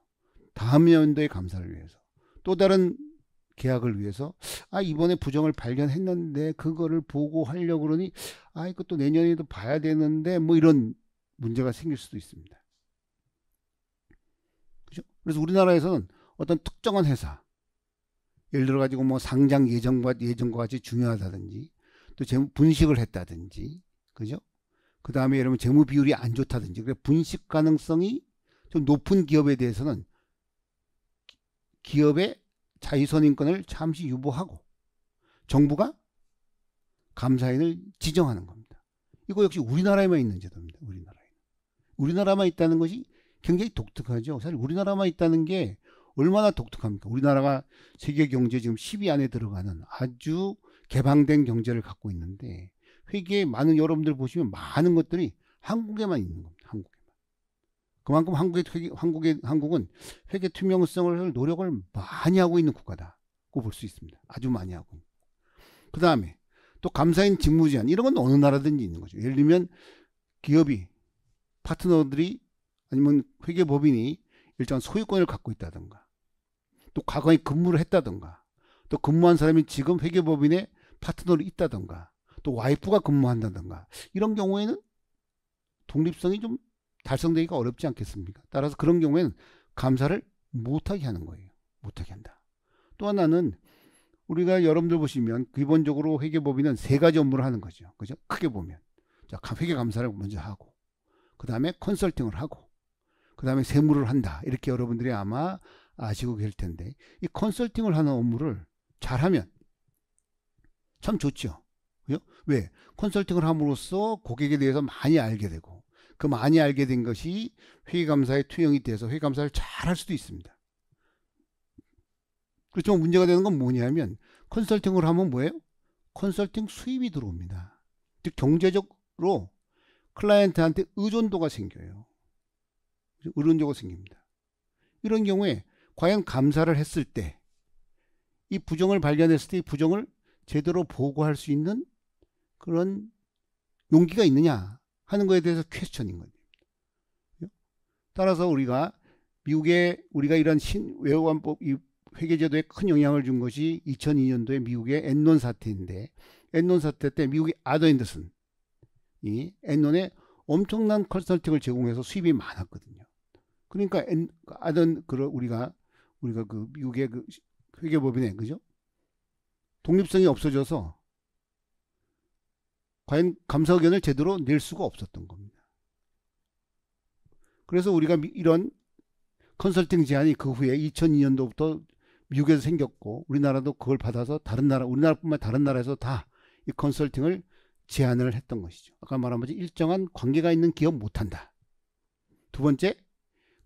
다음 연도의 감사를 위해서, 또 다른 계약을 위해서, 이번에 부정을 발견했는데 그거를 보고 하려고 그러니 이것도 내년에도 봐야 되는데 뭐 이런 문제가 생길 수도 있습니다. 그죠? 그래서 우리나라에서는 어떤 특정한 회사, 예를 들어 가지고 뭐 상장 예정과 같이 중요하다든지, 또 재무 분식을 했다든지, 그죠? 그 다음에 여러분 재무 비율이 안 좋다든지, 그래 분식 가능성이 좀 높은 기업에 대해서는 기업의 자유선임권을 잠시 유보하고 정부가 감사인을 지정하는 겁니다. 이거 역시 우리나라에만 있는 제도입니다. 우리나라만 있다는 것이 굉장히 독특하죠. 사실 우리나라만 있다는 게 얼마나 독특합니까? 우리나라가 세계 경제 지금 10위 안에 들어가는 아주 개방된 경제를 갖고 있는데, 회계에 많은 여러분들 보시면 많은 것들이 한국에만 있는 겁니다. 그만큼 한국은 회계 투명성을 노력을 많이 하고 있는 국가다고 볼 수 있습니다. 아주 많이 하고. 그 다음에 또 감사인 직무 제한, 이런 건 어느 나라든지 있는 거죠. 예를 들면 기업이, 파트너들이, 아니면 회계법인이 일정한 소유권을 갖고 있다든가, 또 과거에 근무를 했다든가, 또 근무한 사람이 지금 회계법인의 파트너로 있다든가, 또 와이프가 근무한다든가, 이런 경우에는 독립성이 좀 달성되기가 어렵지 않겠습니까? 따라서 그런 경우에는 감사를 못하게 하는 거예요. 못하게 한다. 또 하나는 우리가 여러분들 보시면 기본적으로 회계법인은 세 가지 업무를 하는 거죠. 그죠? 크게 보면. 자, 회계 감사를 먼저 하고, 그 다음에 컨설팅을 하고, 그 다음에 세무를 한다. 이렇게 여러분들이 아마 아시고 계실 텐데, 이 컨설팅을 하는 업무를 잘하면 참 좋죠. 그죠? 왜? 컨설팅을 함으로써 고객에 대해서 많이 알게 되고, 그 많이 알게 된 것이 회계감사에 투영이 돼서 회계감사를 잘 할 수도 있습니다. 그렇지만 문제가 되는 건 뭐냐면, 컨설팅을 하면 뭐예요? 컨설팅 수입이 들어옵니다. 즉 경제적으로 클라이언트한테 의존도가 생겨요. 의존도가 생깁니다. 이런 경우에 과연 감사를 했을 때, 이 부정을 발견했을 때 이 부정을 제대로 보고할 수 있는 그런 용기가 있느냐 하는 거에 대해서 퀘스천인 거죠. 따라서 우리가 이런 외환법 이 회계제도에 큰 영향을 준 것이 2002년도에 미국의 엔론 사태인데, 엔론 사태 때 미국의 아더 앤더슨, 이 엔론에 엄청난 컨설팅을 제공해서 수입이 많았거든요. 그러니까 우리가 그 미국의 그 회계법인에, 그죠? 독립성이 없어져서 과연 감사 의견을 제대로 낼 수가 없었던 겁니다. 그래서 우리가 이런 컨설팅 제한이 그 후에 2002년도부터 미국에서 생겼고, 우리나라도 그걸 받아서 우리나라뿐만 다른 나라에서 다 이 컨설팅을 제한을 했던 것이죠. 아까 말한 것처럼 일정한 관계가 있는 기업 못한다. 두 번째,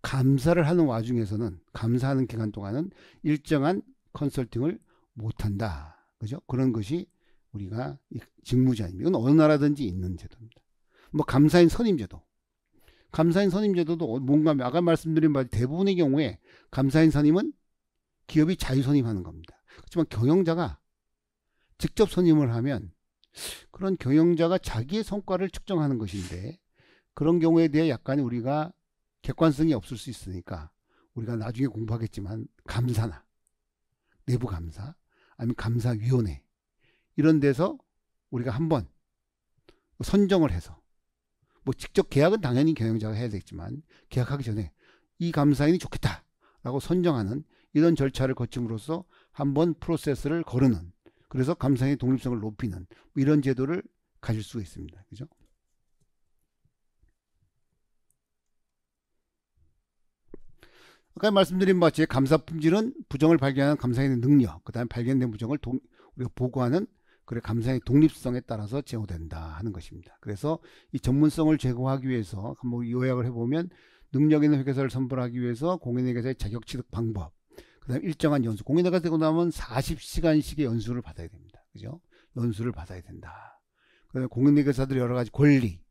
감사를 하는 와중에서는, 감사하는 기간 동안은 일정한 컨설팅을 못한다. 그죠? 그런 것이 우리가 직무제한입니다. 이건 어느 나라든지 있는 제도입니다. 뭐 감사인 선임제도. 감사인 선임제도도 뭔가 아까 말씀드린 바와 대부분의 경우에 감사인 선임은 기업이 자유 선임하는 겁니다. 그렇지만 경영자가 직접 선임을 하면 그런 경영자가 자기의 성과를 측정하는 것인데, 그런 경우에 대해 약간 우리가 객관성이 없을 수 있으니까 우리가 나중에 공부하겠지만 감사나 내부 감사, 아니면 감사위원회, 이런 데서 우리가 한번 선정을 해서, 뭐 직접 계약은 당연히 경영자가 해야 되겠지만 계약하기 전에 이 감사인이 좋겠다라고 선정하는 이런 절차를 거침으로써 한번 프로세스를 거르는, 그래서 감사인의 독립성을 높이는 이런 제도를 가질 수가 있습니다. 그죠? 아까 말씀드린 바와 같이 감사 품질은 부정을 발견하는 감사인의 능력, 그 다음에 발견된 부정을 우리가 보고하는 그래 감사의 독립성에 따라서 제고된다 하는 것입니다. 그래서 이 전문성을 제고하기 위해서 한번 요약을 해보면 능력 있는 회계사를 선발하기 위해서 공인회계사의 자격 취득 방법, 그 다음에 일정한 연수, 공인회계사 되고 나면 40시간씩의 연수를 받아야 됩니다. 그죠? 연수를 받아야 된다. 그 다음에 공인회계사들의 여러 가지 권리,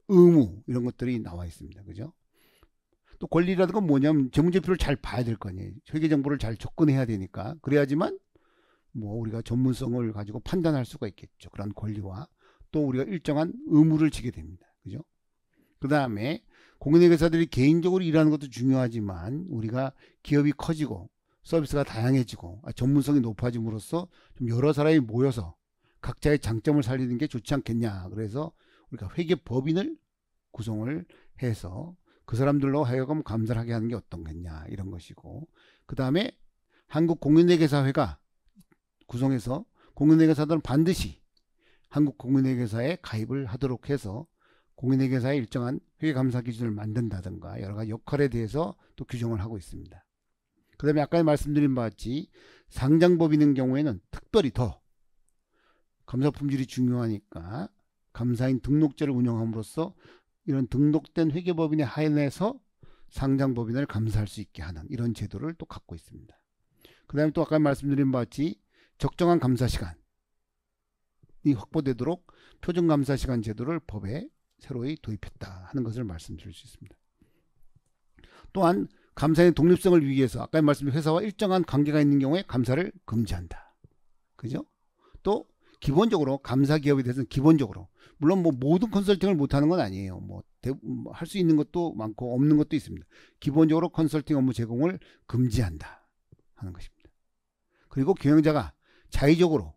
의무 이런 것들이 나와 있습니다. 그죠? 또 권리라는 건 뭐냐면 재무제표를 잘 봐야 될 거 아니에요. 회계정보를 잘 접근해야 되니까. 그래야지만 뭐 우리가 전문성을 가지고 판단할 수가 있겠죠. 그런 권리와 또 우리가 일정한 의무를 지게 됩니다. 그죠? 그 다음에 공인회계사들이 개인적으로 일하는 것도 중요하지만 우리가 기업이 커지고 서비스가 다양해지고 전문성이 높아짐으로써 좀 여러 사람이 모여서 각자의 장점을 살리는 게 좋지 않겠냐. 그래서 우리가 회계법인을 구성을 해서 그 사람들로 하여금 감사를 하게 하는 게 어떻겠냐 이런 것이고, 그 다음에 한국공인회계사회가 구성해서 공인회계사들은 반드시 한국공인회계사에 가입을 하도록 해서 공인회계사의 일정한 회계감사 기준을 만든다든가 여러 가지 역할에 대해서 또 규정을 하고 있습니다. 그 다음에 아까 말씀드린 바와 같이 상장법인인 경우에는 특별히 더 감사 품질이 중요하니까 감사인 등록제를 운영함으로써 이런 등록된 회계법인에 한해서 상장법인을 감사할 수 있게 하는 이런 제도를 또 갖고 있습니다. 그 다음에 또 아까 말씀드린 바와 같이 적정한 감사시간이 확보되도록 표준감사시간 제도를 법에 새로이 도입했다 하는 것을 말씀드릴 수 있습니다. 또한 감사의 독립성을 위해서 아까 말씀드린 회사와 일정한 관계가 있는 경우에 감사를 금지한다. 그죠? 또 기본적으로 감사기업에 대해서는 기본적으로 물론 뭐 모든 컨설팅을 못하는 건 아니에요. 뭐 할 수 있는 것도 많고 없는 것도 있습니다. 기본적으로 컨설팅 업무 제공을 금지한다 하는 것입니다. 그리고 경영자가 자의적으로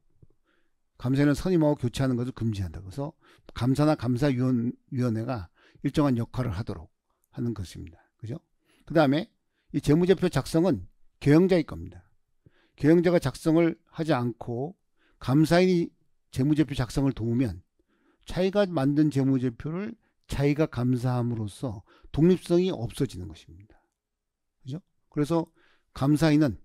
감사인을 선임하고 교체하는 것을 금지한다. 그래서 감사나 감사위원회가 일정한 역할을 하도록 하는 것입니다. 그죠? 그 다음에 이 재무제표 작성은 경영자일 겁니다. 경영자가 작성을 하지 않고 감사인이 재무제표 작성을 도우면 자기가 만든 재무제표를 자기가 감사함으로써 독립성이 없어지는 것입니다. 그죠? 그래서 감사인은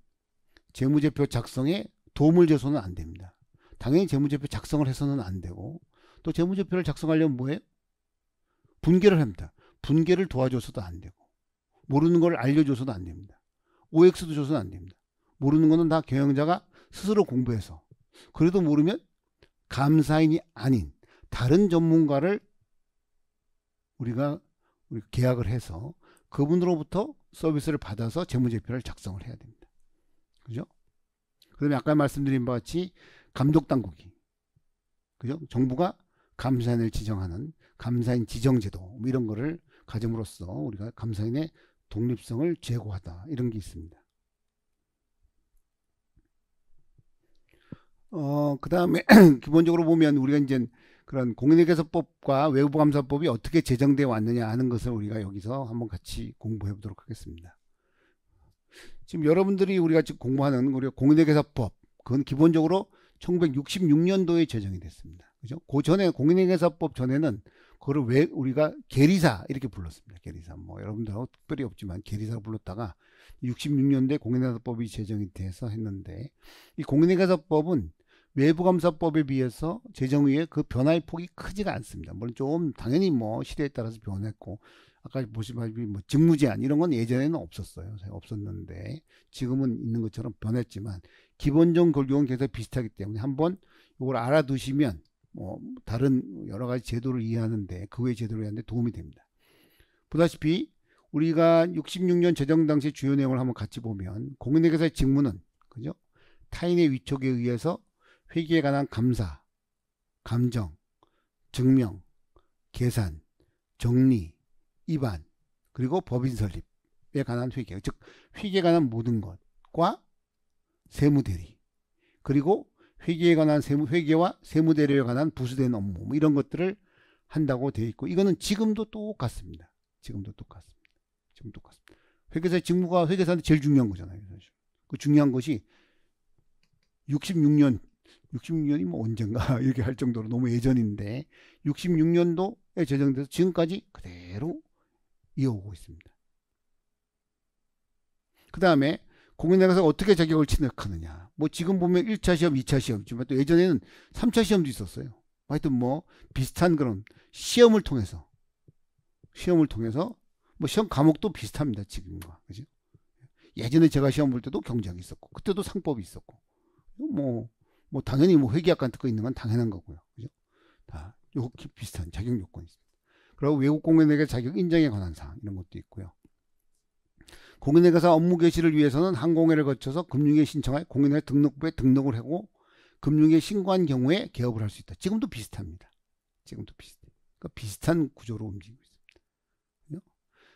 재무제표 작성에 도움을 줘서는 안 됩니다. 당연히 재무제표 작성을 해서는 안 되고 또 재무제표를 작성하려면 뭐예요? 분계를 합니다. 분계를 도와줘서도 안 되고 모르는 걸 알려줘서도 안 됩니다. OX도 줘서는 안 됩니다. 모르는 거는 다 경영자가 스스로 공부해서 그래도 모르면 감사인이 아닌 다른 전문가를 우리가 계약을 해서 그분으로부터 서비스를 받아서 재무제표를 작성을 해야 됩니다. 그죠? 그 다음에 아까 말씀드린 바와 같이 감독당국이 그죠? 정부가 감사인을 지정하는 감사인 지정제도 뭐 이런 거를 가짐으로써 우리가 감사인의 독립성을 제고하다 이런 게 있습니다. 그 다음에 기본적으로 보면 우리가 이제 그런 공인회계사법과 외부감사법이 어떻게 제정되어 왔느냐 하는 것을 우리가 여기서 한번 같이 공부해 보도록 하겠습니다. 지금 여러분들이 우리가 지금 공부하는 우리가 공인회계사법 그건 기본적으로 1966년도에 제정이 됐습니다. 그죠? 그 전에 공인회계사법 전에는 그거를 왜 우리가 계리사 이렇게 불렀습니다. 계리사 뭐 여러분들하고 특별히 없지만 계리사로 불렀다가 66년도에 공인회계사법이 제정이 돼서 했는데 이 공인회계사법은 외부감사법에 비해서 제정 후에 그 변화의 폭이 크지가 않습니다. 물론 좀 당연히 뭐 시대에 따라서 변했고 아까 보시다시피 뭐 직무제한 이런 건 예전에는 없었어요. 없었는데 지금은 있는 것처럼 변했지만 기본적 골격은 계속 비슷하기 때문에 한번 이걸 알아두시면 뭐 다른 여러 가지 제도를 이해하는데 그 외 제도를 이해하는데 도움이 됩니다. 보다시피 우리가 66년 제정 당시 주요 내용을 한번 같이 보면 공인회계사의 직무는 그죠? 타인의 위촉에 의해서 회계에 관한 감사, 감정, 증명, 계산, 정리, 입안, 그리고 법인 설립에 관한 회계, 즉 회계에 관한 모든 것과 세무대리, 그리고 회계에 관한 회계와 세무대리에 관한 부수된 업무 뭐 이런 것들을 한다고 되어 있고 이거는 지금도 똑같습니다. 지금도 똑같습니다. 지금 똑같습니다. 회계사의 직무가 회계사한테 제일 중요한 거잖아요. 사실. 그 중요한 것이 66년이 뭐 언젠가 이렇게 할 정도로 너무 예전인데 66년도에 제정돼서 지금까지 그대로 이어오고 있습니다. 그 다음에 공인중개사가 어떻게 자격을 취득하느냐. 뭐 지금 보면 1차 시험, 2차 시험, 또 예전에는 3차 시험도 있었어요. 하여튼 뭐 비슷한 그런 시험을 통해서 뭐 시험 과목도 비슷합니다. 지금과. 그죠? 예전에 제가 시험 볼 때도 경제학이 있었고 그때도 상법이 있었고 뭐 당연히 뭐 회계학 같은 거 있는 건 당연한 거고요. 그죠? 다 이렇게 비슷한 자격 요건이 있습니다. 그리고 외국 공인회계 자격 인정에 관한 사항 이런 것도 있고요. 공인회계사 업무 개시를 위해서는 항공회를 거쳐서 금융위에 신청하여 공인회계 등록부에 등록을 하고 금융위에 신고한 경우에 개업을 할 수 있다. 지금도 비슷합니다. 지금도 비슷해요. 그러니까 비슷한 구조로 움직이고 있습니다.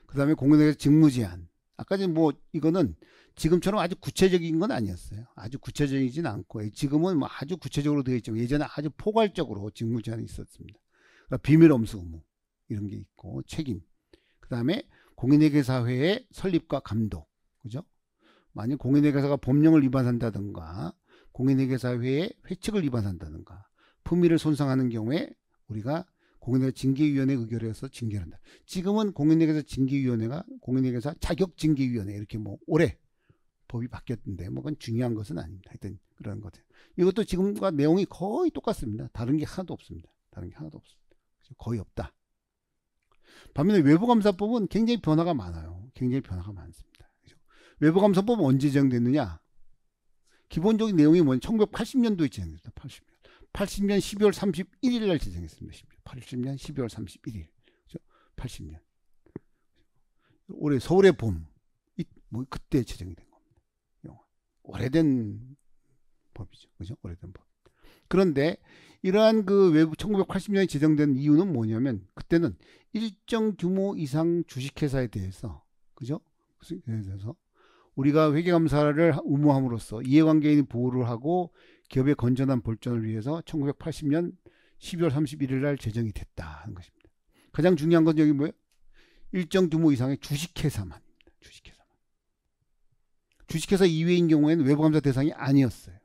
그 다음에 공인회계사 직무제한. 아까 전에 뭐 이거는 지금처럼 아주 구체적인 건 아니었어요. 아주 구체적이진 않고 지금은 뭐 아주 구체적으로 되어 있지만 예전에 아주 포괄적으로 직무제한이 있었습니다. 그러니까 비밀 엄수 의무 이런 게 있고 책임. 그 다음에 공인회계사회의 설립과 감독. 그죠? 만약 공인회계사가 법령을 위반한다든가 공인회계사회의 회칙을 위반한다든가 품위를 손상하는 경우에 우리가 공인회계사 징계위원회 의결해서 징계를 한다. 지금은 공인회계사 징계위원회가 공인회계사 자격징계위원회 이렇게 뭐 올해 법이 바뀌었는데 뭐 그건 중요한 것은 아닙니다. 하여튼 그런 것들. 이것도 지금과 내용이 거의 똑같습니다. 다른 게 하나도 없습니다. 다른 게 하나도 없습니다. 거의 없다. 반면에 외부감사법은 굉장히 변화가 많아요. 굉장히 변화가 많습니다. 외부감사법은 언제 제정됐느냐? 기본적인 내용이 뭐냐? 1980년도에 제정됐다. 80년 12월 31일 날 제정했습니다. 80년 12월 31일. 그죠? 80년. 올해 서울의 봄. 뭐 그때 제정이 된 겁니다. 오래된 법이죠. 그죠? 오래된 법. 그런데 이러한 그 외부 1980년에 제정된 이유는 뭐냐면 그때는 일정 규모 이상 주식회사에 대해서 그죠? 그래서 우리가 회계감사를 의무함으로써 이해관계인 보호를 하고 기업의 건전한 발전을 위해서 1980년 12월 31일 날 제정이 됐다 하는 것입니다. 가장 중요한 건 여기 뭐예요? 일정 규모 이상의 주식회사만입니다. 주식회사 이외인 경우에는 외부감사 대상이 아니었어요.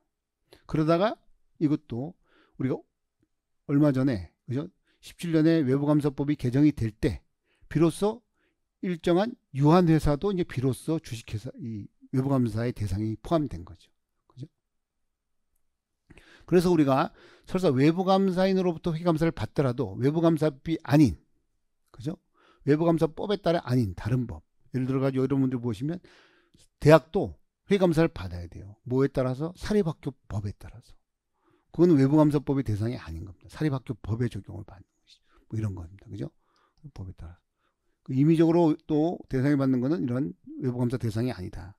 그러다가 이것도 우리가 얼마 전에 그죠? 17년에 외부감사법이 개정이 될 때 비로소 일정한 유한회사도 이제 비로소 주식회사 이 외부감사의 대상이 포함된 거죠. 그죠? 그래서 우리가 설사 외부감사인으로부터 회계감사를 받더라도 외부감사법이 아닌 그죠? 외부감사법에 따라 아닌 다른 법. 예를 들어 가지고 여러분들 보시면 대학도 회계감사를 받아야 돼요. 뭐에 따라서? 사립학교법에 따라서. 그건 외부감사법의 대상이 아닌 겁니다. 사립학교법의 적용을 받는 것이죠. 뭐 이런 겁니다. 그죠? 법에 따라. 임의적으로 또 대상을 받는 것은 이런 외부감사 대상이 아니다.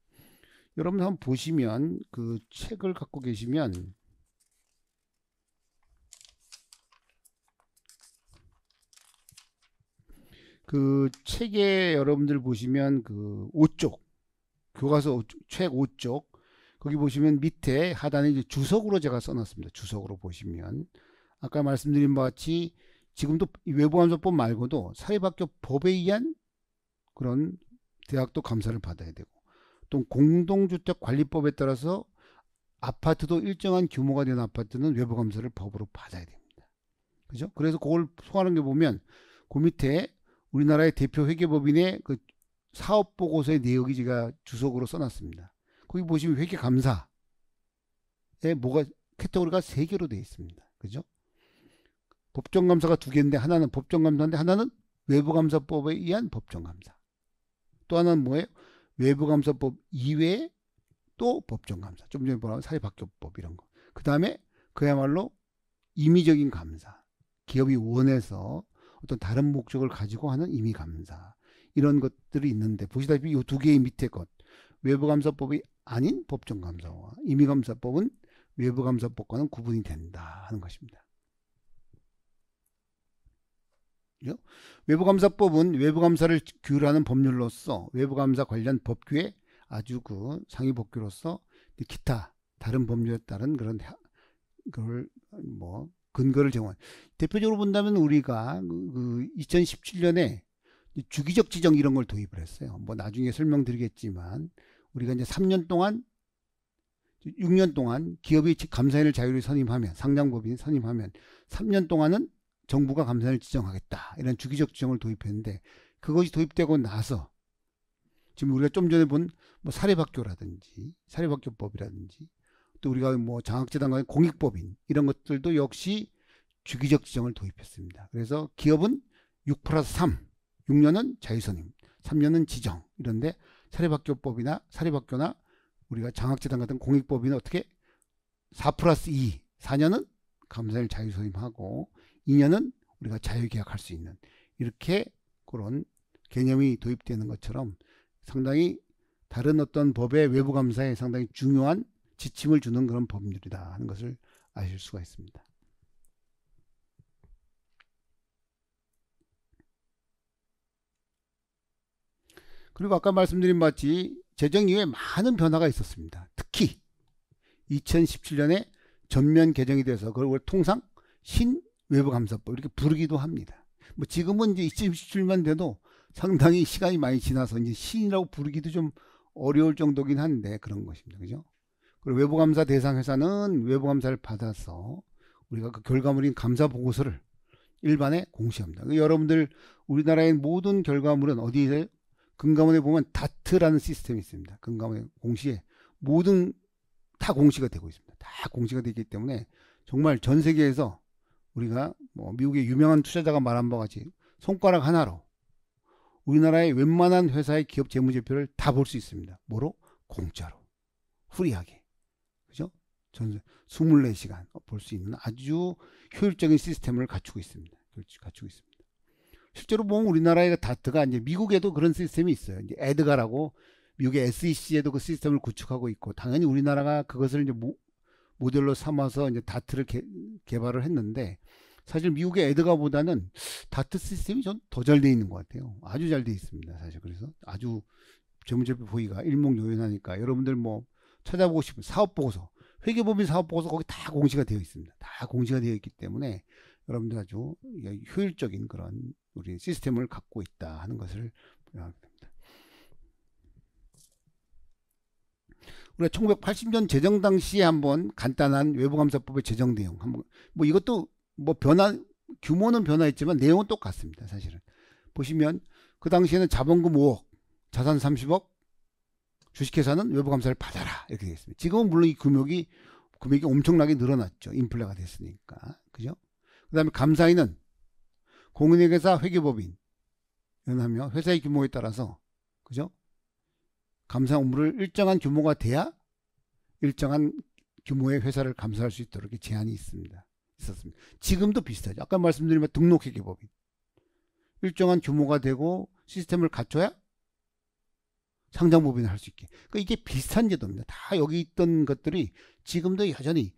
여러분 한번 보시면 그 책을 갖고 계시면 그 책에 여러분들 보시면 그 5쪽 교과서 책 5쪽 거기 보시면 밑에 하단에 이제 주석으로 제가 써놨습니다. 주석으로 보시면 아까 말씀드린 바와 같이 지금도 외부감사법 말고도 사립학교 법에 의한 그런 대학도 감사를 받아야 되고 또 공동주택관리법에 따라서 아파트도 일정한 규모가 된 아파트는 외부감사를 법으로 받아야 됩니다. 그죠? 그래서 그걸 소화하는 게 보면 그 밑에 우리나라의 대표 회계법인의 그 사업보고서의 내역이 제가 주석으로 써놨습니다. 거기 보시면 회계감사에 뭐가 카테고리가 3개로 되어 있습니다. 그죠? 법정감사가 2개인데 하나는 법정감사인데 하나는 외부감사법에 의한 법정감사. 또 하나는 뭐예요? 외부감사법 이외에 또 법정감사. 좀 전에 보라고 사립학교법 이런 거. 그 다음에 그야말로 임의적인 감사. 기업이 원해서 어떤 다른 목적을 가지고 하는 임의감사. 이런 것들이 있는데 보시다시피 이 2개의 밑에 것. 외부감사법이 아닌 법정감사와 임의감사법은 외부감사법과는 구분이 된다 하는 것입니다. 외부감사법은 외부감사를 규율하는 법률로서 외부감사 관련 법규의 아주 그 상위 법규로서 기타 다른 법률에 따른 그런 뭐 근거를 제공한 대표적으로 본다면 우리가 그 2017년에 주기적 지정 이런 걸 도입을 했어요. 뭐 나중에 설명드리겠지만 우리가 이제 3년 동안 6년 동안 기업이 감사인을 자유롭게 선임하면 상장법인이 선임하면 3년 동안은 정부가 감사인을 지정하겠다 이런 주기적 지정을 도입했는데 그것이 도입되고 나서 지금 우리가 좀 전에 본 뭐 사립학교라든지 사립학교법이라든지 또 우리가 뭐 장학재단 간의 공익법인 이런 것들도 역시 주기적 지정을 도입했습니다. 그래서 기업은 6+3, 6년은 자유선임, 3년은 지정 이런데 사립학교법이나 사립학교나 우리가 장학재단 같은 공익법인은 어떻게 4+2, 4년은 감사일 자유선임하고 2년은 우리가 자유계약할 수 있는 이렇게 그런 개념이 도입되는 것처럼 상당히 다른 어떤 법의 외부감사에 상당히 중요한 지침을 주는 그런 법률이다 하는 것을 아실 수가 있습니다. 그리고 아까 말씀드린 바같이 제정 이후에 많은 변화가 있었습니다. 특히 2017년에 전면 개정이 돼서 그걸 통상 신외부감사법 이렇게 부르기도 합니다. 뭐 지금은 이제 2017만 돼도 상당히 시간이 많이 지나서 이제 신이라고 부르기도 좀 어려울 정도긴 한데 그런 것입니다. 그죠? 그리고 외부감사 대상 회사는 외부감사를 받아서 우리가 그 결과물인 감사 보고서를 일반에 공시합니다. 여러분들 우리나라의 모든 결과물은 어디에 금감원에 보면 다트라는 시스템이 있습니다. 금감원의 공시에 모든 다 공시가 되고 있습니다. 다 공시가 되기 때문에 정말 전 세계에서 우리가 뭐 미국의 유명한 투자자가 말한 바와 같이 손가락 하나로 우리나라의 웬만한 회사의 기업 재무제표를 다 볼 수 있습니다. 뭐로? 공짜로. 프리하게. 그죠? 24시간 볼 수 있는 아주 효율적인 시스템을 갖추고 있습니다. 갖추고 있습니다. 실제로 보면 우리나라의 다트가 이제 미국에도 그런 시스템이 있어요. 이제 에드가라고 미국의 SEC에도 그 시스템을 구축하고 있고 당연히 우리나라가 그것을 이제 모델로 삼아서 이제 다트를 개발을 했는데 사실 미국의 에드가보다는 다트 시스템이 좀 더 잘 돼 있는 것 같아요. 아주 잘 돼 있습니다. 사실 그래서 아주 재무제표 보기가 일목요연하니까 여러분들 뭐 찾아보고 싶은 사업보고서, 회계법인 사업보고서 거기 다 공시가 되어 있습니다. 다 공시가 되어 있기 때문에 여러분들 아주 효율적인 그런 우리 시스템을 갖고 있다 하는 것을 생각합니다. 우리가 1980년 제정 당시에 한번 간단한 외부감사법의 제정 내용 한번 뭐 이것도 뭐 규모는 변화했지만 내용은 똑같습니다. 사실은 보시면 그 당시에는 자본금 5억, 자산 30억, 주식회사는 외부감사를 받아라 이렇게 되어 있습니다. 지금은 물론 이 금액이 엄청나게 늘어났죠. 인플레가 됐으니까. 그죠? 그 다음에 감사인은 공인회계사 회계법인 하며 회사의 규모에 따라서 그죠? 감사 업무를 일정한 규모가 돼야 일정한 규모의 회사를 감사할 수 있도록 이렇게 제한이 있었습니다. 지금도 비슷하죠. 아까 말씀드린 등록회계법인 일정한 규모가 되고 시스템을 갖춰야 상장법인을 할 수 있게. 그러니까 이게 비슷한 제도입니다. 다 여기 있던 것들이 지금도 여전히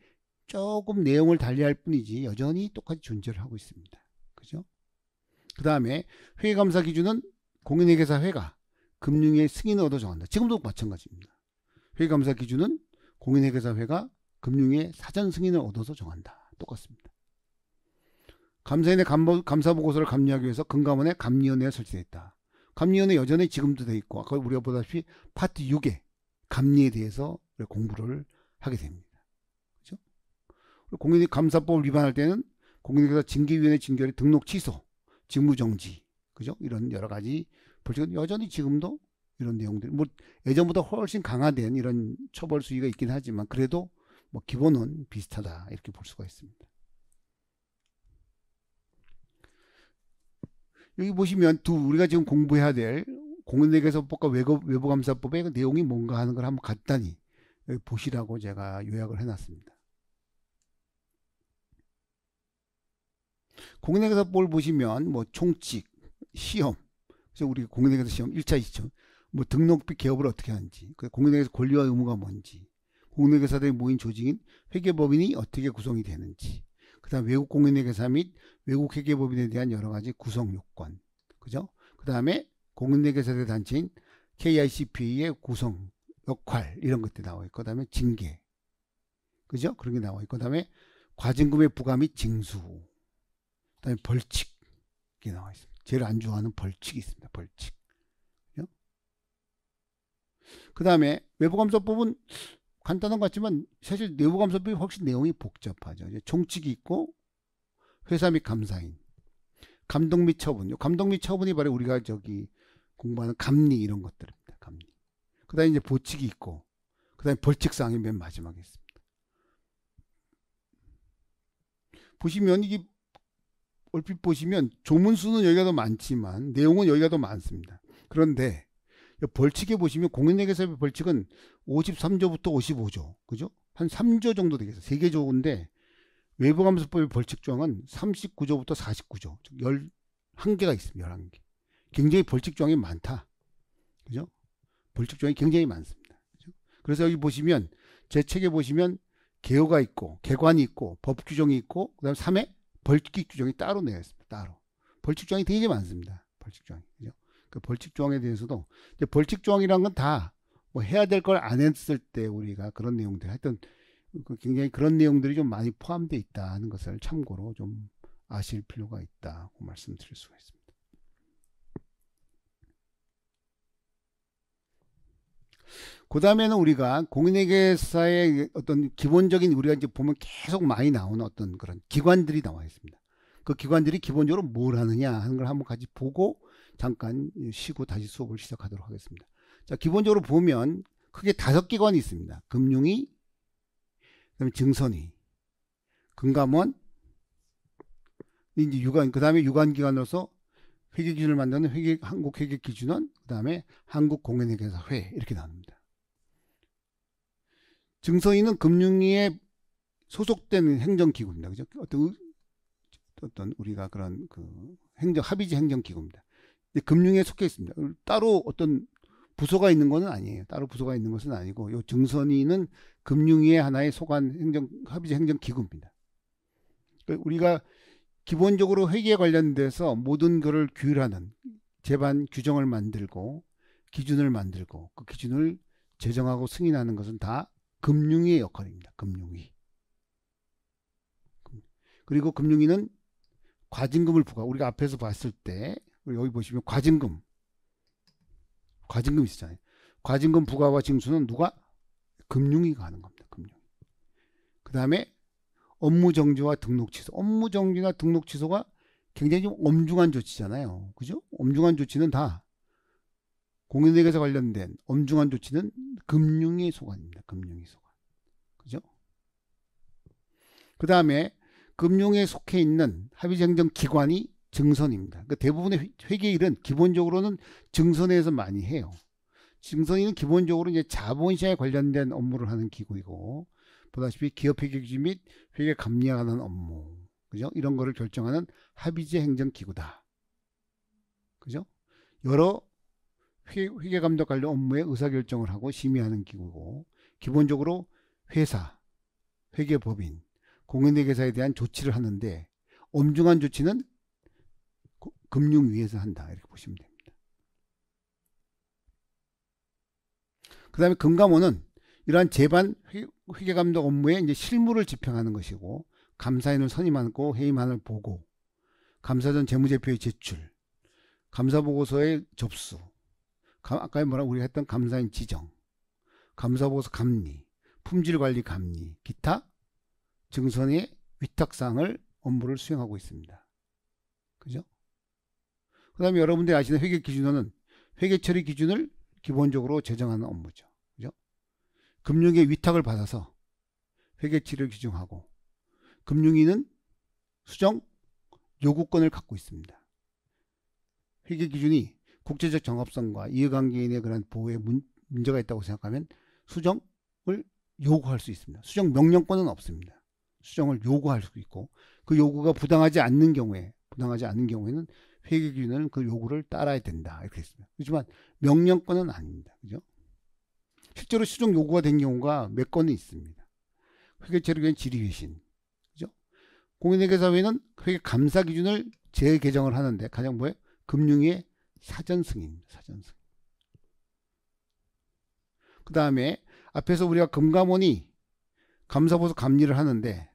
조금 내용을 달리할 뿐이지 여전히 똑같이 존재를 하고 있습니다. 그죠? 그 다음에 회계감사 기준은 공인회계사 회가 금융의 승인을 얻어 정한다. 지금도 마찬가지입니다. 회계감사 기준은 공인회계사 회가 금융의 사전 승인을 얻어서 정한다. 똑같습니다. 감사인의 감사보고서를 감리하기 위해서 금감원에 감리위원회가 설치됐다. 감리위원회 여전히 지금도 돼 있고 아까 우리가 보다시피 파트 6의 감리에 대해서 공부를 하게 됩니다. 그렇죠? 공인감사법을 위반할 때는 공인회계사 징계위원회 징계를 등록 취소, 직무정지, 그죠? 이런 여러 가지 벌칙은 여전히 지금도 이런 내용들, 뭐 예전보다 훨씬 강화된 이런 처벌 수위가 있긴 하지만 그래도 뭐 기본은 비슷하다 이렇게 볼 수가 있습니다. 여기 보시면 우리가 지금 공부해야 될 공인회계사법과 외부감사법의 내용이 뭔가 하는 걸 한번 간단히 여기 보시라고 제가 요약을 해놨습니다. 공인회계사법을 보시면 뭐 총칙, 시험, 그래서 우리 공인회계사 시험 1차, 2차, 뭐 등록비 개업을 어떻게 하는지, 공인회계사 권리와 의무가 뭔지, 공인회계사들이 모인 조직인 회계법인이 어떻게 구성이 되는지, 그 다음 외국 공인회계사 및 외국 회계법인에 대한 여러 가지 구성 요건, 그죠? 그 다음에 공인회계사들 단체인 KICPA의 구성 역할 이런 것들이 나와 있고, 그 다음에 징계, 그죠? 그런 게 나와 있고, 그 다음에 과징금의 부과 및 징수, 그 다음에 벌칙 이게 나와 있습니다. 제일 안 좋아하는 벌칙이 있습니다. 벌칙. 그죠? 그 다음에 외부감사법은 간단한 것 같지만 사실 내부감사법이 훨씬 내용이 복잡하죠. 총칙이 있고 회사 및 감사인, 감독 및 처분. 감독 및 처분이 바로 우리가 저기 공부하는 감리 이런 것들입니다. 감리. 그 다음에 이제 보칙이 있고, 그 다음에 벌칙사항이 맨 마지막에 있습니다. 보시면 이게 얼핏 보시면 조문수는 여기가 더 많지만 내용은 여기가 더 많습니다. 그런데 벌칙에 보시면 공인회계사업의 벌칙은 53조부터 55조, 그죠? 한 3조 정도 되겠어요. 3개 조인데 외부감사법의 벌칙 조항은 39조부터 49조, 즉 11개가 있습니다. 11개. 굉장히 벌칙 조항이 많다. 그죠? 벌칙 조항이 굉장히 많습니다. 그죠? 그래서 여기 보시면 제 책에 보시면 개요가 있고 개관이 있고 법 규정이 있고 그다음 3회 벌칙 규정이 따로 내어 있습니다. 따로. 벌칙 조항이 되게 많습니다. 벌칙 조항이. 그죠? 그 벌칙 조항에 대해서도 이제 벌칙 조항이란 건 다 뭐 해야 될 걸 안 했을 때 우리가 그런 내용들 하여튼 굉장히 그런 내용들이 좀 많이 포함되어 있다는 것을 참고로 좀 아실 필요가 있다고 말씀드릴 수가 있습니다. 그 다음에는 우리가 공인회계사의 어떤 기본적인 우리가 이제 보면 계속 많이 나오는 어떤 그런 기관들이 나와 있습니다. 그 기관들이 기본적으로 뭘 하느냐 하는 걸 한번 같이 보고 잠깐 쉬고 다시 수업을 시작하도록 하겠습니다. 자, 기본적으로 보면 크게 5기관이 있습니다. 금융위, 그다음에 증선위, 금감원, 이제 유관, 그 다음에 유관기관으로서 회계기준을 만드는 한국회계기준원, 그 다음에 한국공인회계사회 이렇게 나옵니다. 증선위는 금융위에 소속된 행정기구입니다. 그죠? 어떤 우리가 그런 합의제 행정기구입니다. 금융위에 속해 있습니다. 따로 어떤 부서가 있는 것은 아니에요. 따로 부서가 있는 것은 아니고, 이 증선위는 금융위의 하나의 소관 합의제 행정기구입니다. 우리가 기본적으로 회계에 관련돼서 모든 것을 규율하는 제반 규정을 만들고 기준을 만들고 그 기준을 제정하고 승인하는 것은 다 금융위의 역할입니다. 금융위. 그리고 금융위는 과징금을 부과. 우리가 앞에서 봤을 때 여기 보시면 과징금 있잖아요. 과징금 부과와 징수는 누가? 금융위가 하는 겁니다. 금융위. 그 다음에 업무 정지와 등록 취소. 업무 정지나 등록 취소가 굉장히 좀 엄중한 조치잖아요. 그죠? 엄중한 조치는 다 공인회계사 관련된 엄중한 조치는 금융위 소관입니다. 금융위 소관. 그죠? 그 다음에 금융에 속해 있는 합의행정기관이 증선입니다. 그러니까 대부분의 회계일은 기본적으로는 증선에서 많이 해요. 증선위는 기본적으로 이제 자본시장에 관련된 업무를 하는 기구이고, 보다시피 기업회계규칙 및 회계 감리하는 업무, 그죠? 이런 거를 결정하는 합의제 행정기구다. 그죠? 여러 회계감독 관련 업무에 의사결정을 하고 심의하는 기구고, 기본적으로 회사, 회계법인, 공인회계사에 대한 조치를 하는데 엄중한 조치는 금융위에서 한다. 이렇게 보시면 됩니다. 그 다음에 금감원은 이러한 제반 회계감독 업무에 이제 실무를 집행하는 것이고, 감사인을 선임하고 해임안을 보고, 감사 전 재무제표의 제출, 감사보고서의 접수, 아까 우리가 했던 감사인 지정, 감사보고서 감리, 품질관리 감리, 기타 증선의 위탁사항을 업무를 수행하고 있습니다. 그죠? 그 다음에 여러분들이 아시는 회계기준원은 회계처리 기준을 기본적으로 제정하는 업무죠. 그죠? 금융의 위탁을 받아서 회계처리를 규정하고, 금융위는 수정 요구권을 갖고 있습니다. 회계기준이 국제적 정합성과 이해관계인의 그런 보호에 문제가 있다고 생각하면 수정을 요구할 수 있습니다. 수정 명령권은 없습니다. 수정을 요구할 수 있고, 그 요구가 부당하지 않는 경우에는 회계기준은 그 요구를 따라야 된다. 이렇게 했습니다. 그렇지만 명령권은 아닙니다. 그죠? 실제로 수정 요구가 된 경우가 몇 건은 있습니다. 회계처리기준 질의회신. 그죠? 공인회계사회는 회계감사 기준을 재개정을 하는데 가장 뭐예요? 금융위의 사전승인. 그 다음에 앞에서 우리가 금감원이 감사보고서 감리를 하는데,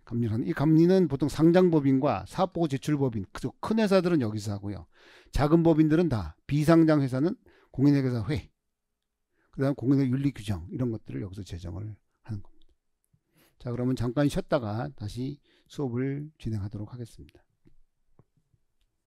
이 감리는 보통 상장법인과 사업보고 제출법인, 큰 회사들은 여기서 하고요. 작은 법인들은 다, 비상장 회사는 공인회계사회, 그 다음 공인회계 윤리규정, 이런 것들을 여기서 제정을 하는 겁니다. 자, 그러면 잠깐 쉬었다가 다시 수업을 진행하도록 하겠습니다.